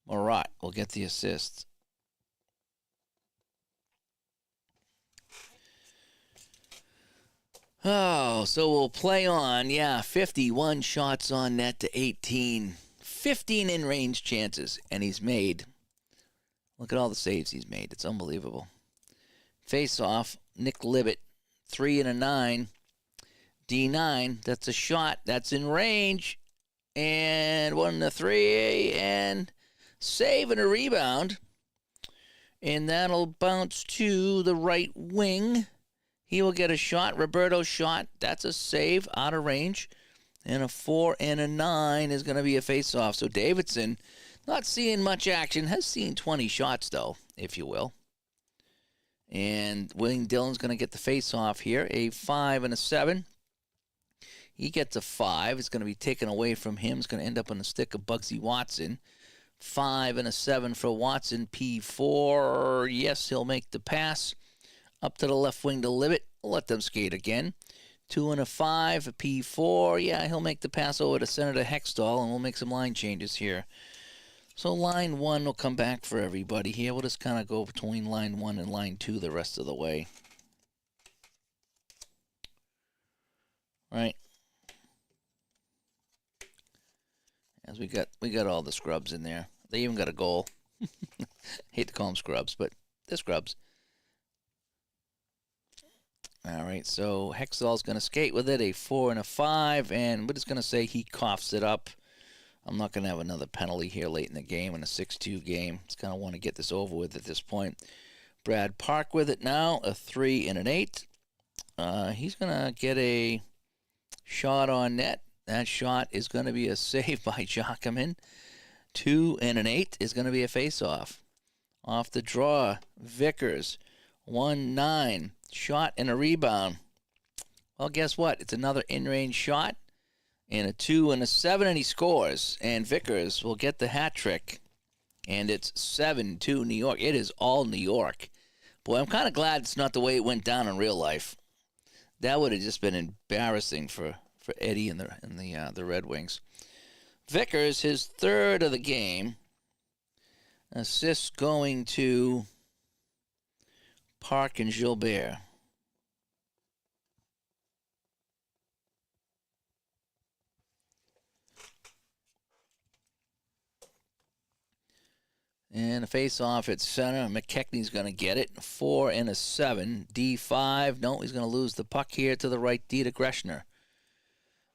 Marat will get the assist. Oh, so we'll play on. Yeah, 51 shots on net to 18. 15 in-range chances, and he's made. Look at all the saves he's made. It's unbelievable. Face-off, Nick Libet, 3 and a 9. D9, that's a shot. That's in range. And 1 and a 3, and save and a rebound. And that'll bounce to the right wing. He will get a shot. Roberto's shot. That's a save out of range. And a 4 and a 9 is going to be a face-off. So Davidson, not seeing much action, has seen 20 shots, though, if you will. And Wayne Dillon's going to get the face-off here. A 5 and a 7. He gets a 5. It's going to be taken away from him. It's going to end up on the stick of Bugsy Watson. 5 and a 7 for Watson. P4. Yes, he'll make the pass. Up to the left wing to Libet. We'll let them skate again. 2 and a 5. A P4. Yeah, he'll make the pass over to Senator Hextall, and we'll make some line changes here. So line 1 will come back for everybody here. We'll just kind of go between line 1 and line 2 the rest of the way. Right. As we got all the scrubs in there. They even got a goal. Hate to call them scrubs, but they're scrubs. All right, so Hextall's going to skate with it, a 4 and a 5, and we're just going to say he coughs it up. I'm not going to have another penalty here late in the game in a 6-2 game. Just kind of want to get this over with at this point. Brad Park with it now, a 3 and an 8. He's going to get a shot on net. That shot is going to be a save by Jockerman. 2 and an 8 is going to be a face-off. Off the draw, Vickers, 1-9. Shot and a rebound. Well, guess what? It's another in-range shot. And a 2 and a 7, and he scores. And Vickers will get the hat trick. And it's 7-2 New York. It is all New York. Boy, I'm kind of glad it's not the way it went down in real life. That would have just been embarrassing for Eddie and the Red Wings. Vickers, his third of the game. Assists going to Park and Gilbert. And a face-off at center. McKechnie's going to get it. 4 and a 7. D5. No, he's going to lose the puck here to the right D to Greshner.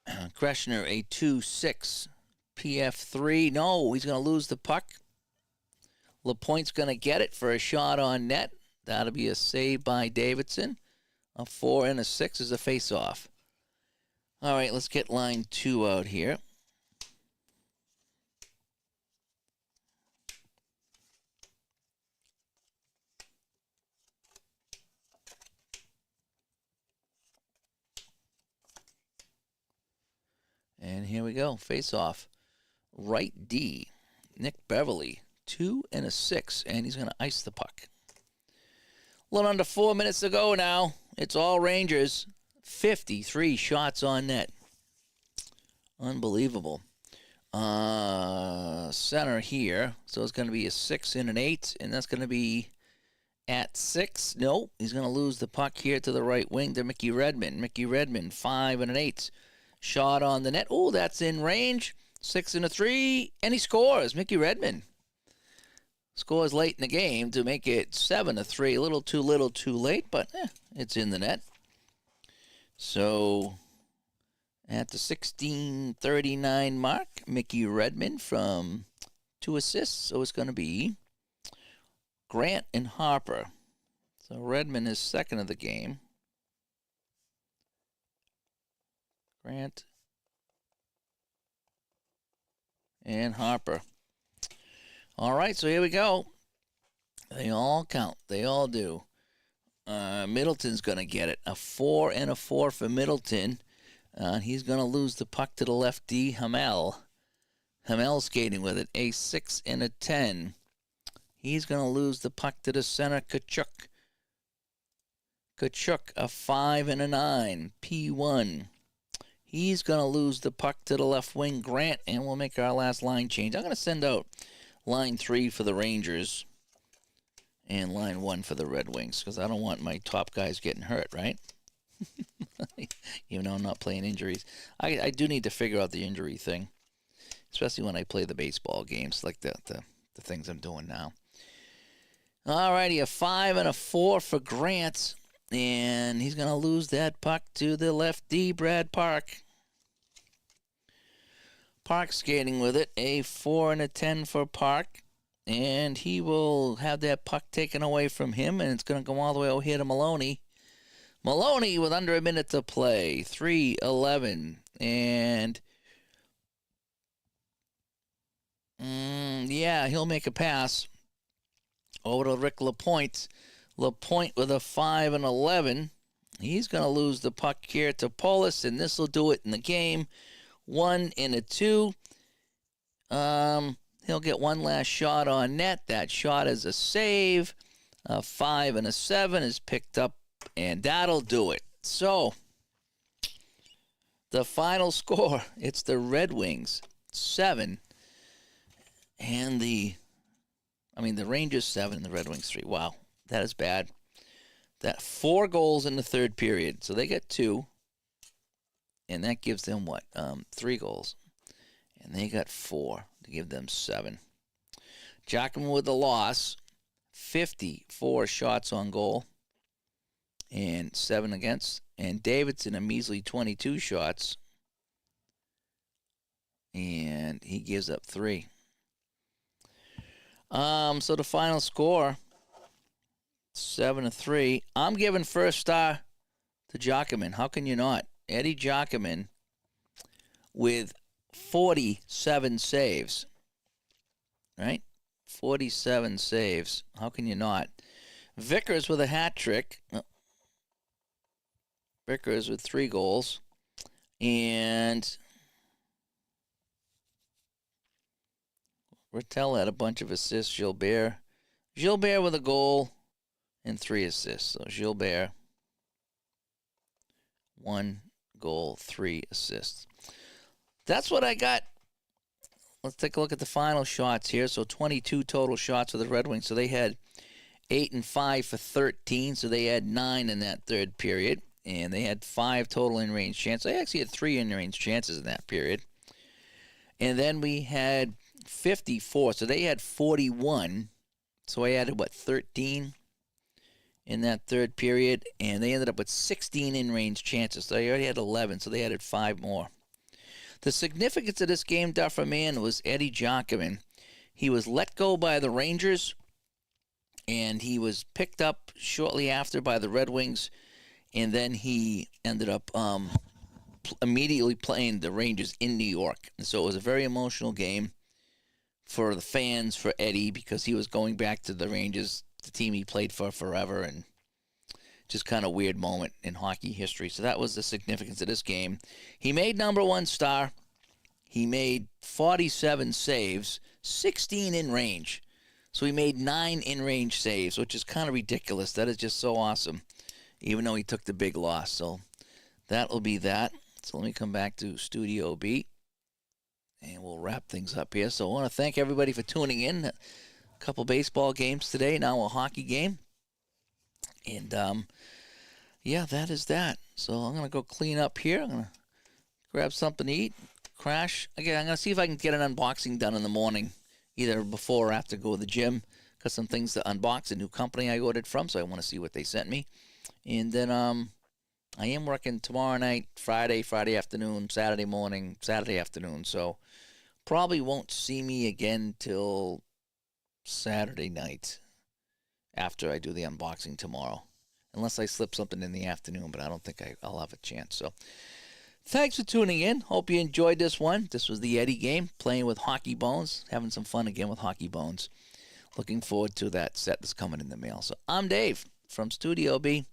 Greshner, a 2-6. PF3. No, he's going to lose the puck. LaPointe's going to get it for a shot on net. That'll be a save by Davidson. A 4 and a 6 is a face-off. All right, let's get line 2 out here. And here we go, face-off. Right D, Nick Beverly, 2 and a 6, and he's going to ice the puck. A little under 4 minutes to go now. It's all Rangers. 53 shots on net. Unbelievable. Center here. So it's going to be a 6 and an 8, and that's going to be at 6. No, he's going to lose the puck here to the right wing to Mickey Redmond. Mickey Redmond, 5 and an 8. Shot on the net. Oh, that's in range. 6 and a 3, and he scores. Mickey Redmond scores late in the game to make it 7-3. A little too late, but it's in the net. So at the 16:39 mark, Mickey Redmond from 2 assists. So it's going to be Grant and Harper. So Redmond is second of the game. Grant and Harper. All right, so here we go. They all count. They all do. Middleton's going to get it. A 4 and a 4 for Middleton. He's going to lose the puck to the lefty, Hamel. Hamel skating with it. A 6 and a 10. He's going to lose the puck to the center, Kachuk. Kachuk, a 5 and a 9. P1. He's going to lose the puck to the left wing, Grant, and we'll make our last line change. I'm going to send out line 3 for the Rangers and line 1 for the Red Wings because I don't want my top guys getting hurt, right? Even though I'm not playing injuries. I do need to figure out the injury thing, especially when I play the baseball games like the things I'm doing now. All righty, a 5 and a 4 for Grant. And he's going to lose that puck to the lefty, Brad Park. Park skating with it. A 4 and a 10 for Park. And he will have that puck taken away from him. And it's going to go all the way over here to Maloney. Maloney with under a minute to play. 3-11. And yeah, he'll make a pass over to Rick LaPointe. LaPointe with a 5 and 11. He's going to lose the puck here to Polis, and this will do it in the game. 1 and a 2. He'll get one last shot on net. That shot is a save. A 5 and a 7 is picked up, and that'll do it. So, the final score, it's the Red Wings 7, and the Rangers 7 and the Red Wings 3. Wow. That is bad. That 4 goals in the third period. So they get 2. And that gives them what? 3 goals. And they got 4 to give them 7. Giacomo with the loss. 54 shots on goal. And 7 against. And Davidson a measly 22 shots. And he gives up 3. So the final score, 7-3. I'm giving first star to Giacomin. How can you not? Eddie Giacomin with 47 saves. Right? 47 saves. How can you not? Vickers with a hat trick. Vickers with 3 goals. And Rattel had a bunch of assists. Gilbert with a goal and 3 assists. So Gilbert, 1 goal, 3 assists. That's what I got. Let's take a look at the final shots here. So 22 total shots for the Red Wings. So they had 8 and 5 for 13. So they had 9 in that third period. And they had 5 total in-range chances. They actually had 3 in-range chances in that period. And then we had 54. So they had 41. So I added, 13 in that third period. And they ended up with 16 in-range chances. So they already had 11. So they added 5 more. The significance of this game, Duffer Man, was Eddie Giacomin. He was let go by the Rangers. And he was picked up shortly after by the Red Wings. And then he ended up immediately playing the Rangers in New York. And so it was a very emotional game for the fans, for Eddie, because he was going back to the Rangers, the team he played for forever, and just kind of weird moment in hockey history. So that was the significance of this game. He made number 1 star. He made 47 saves, 16 in range. So he made 9 in-range saves, which is kind of ridiculous. That is just so awesome, even though he took the big loss. So that will be that. So let me come back to Studio B, and we'll wrap things up here. So I want to thank everybody for tuning in. A couple baseball games today, now a hockey game. And, yeah, that is that. So I'm going to go clean up here. I'm going to grab something to eat, crash. Again, I'm going to see if I can get an unboxing done in the morning, either before or after go to the gym. Got some things to unbox, a new company I ordered from, so I want to see what they sent me. And then I am working tomorrow night, Friday afternoon, Saturday morning, Saturday afternoon. So probably won't see me again till Saturday night after I do the unboxing tomorrow. Unless I slip something in the afternoon, but I don't think I'll have a chance. So thanks for tuning in. Hope you enjoyed this one. This was the Eddie game, playing with Hockey Bones, having some fun again with Hockey Bones. Looking forward to that set that's coming in the mail. So I'm Dave. from Studio B.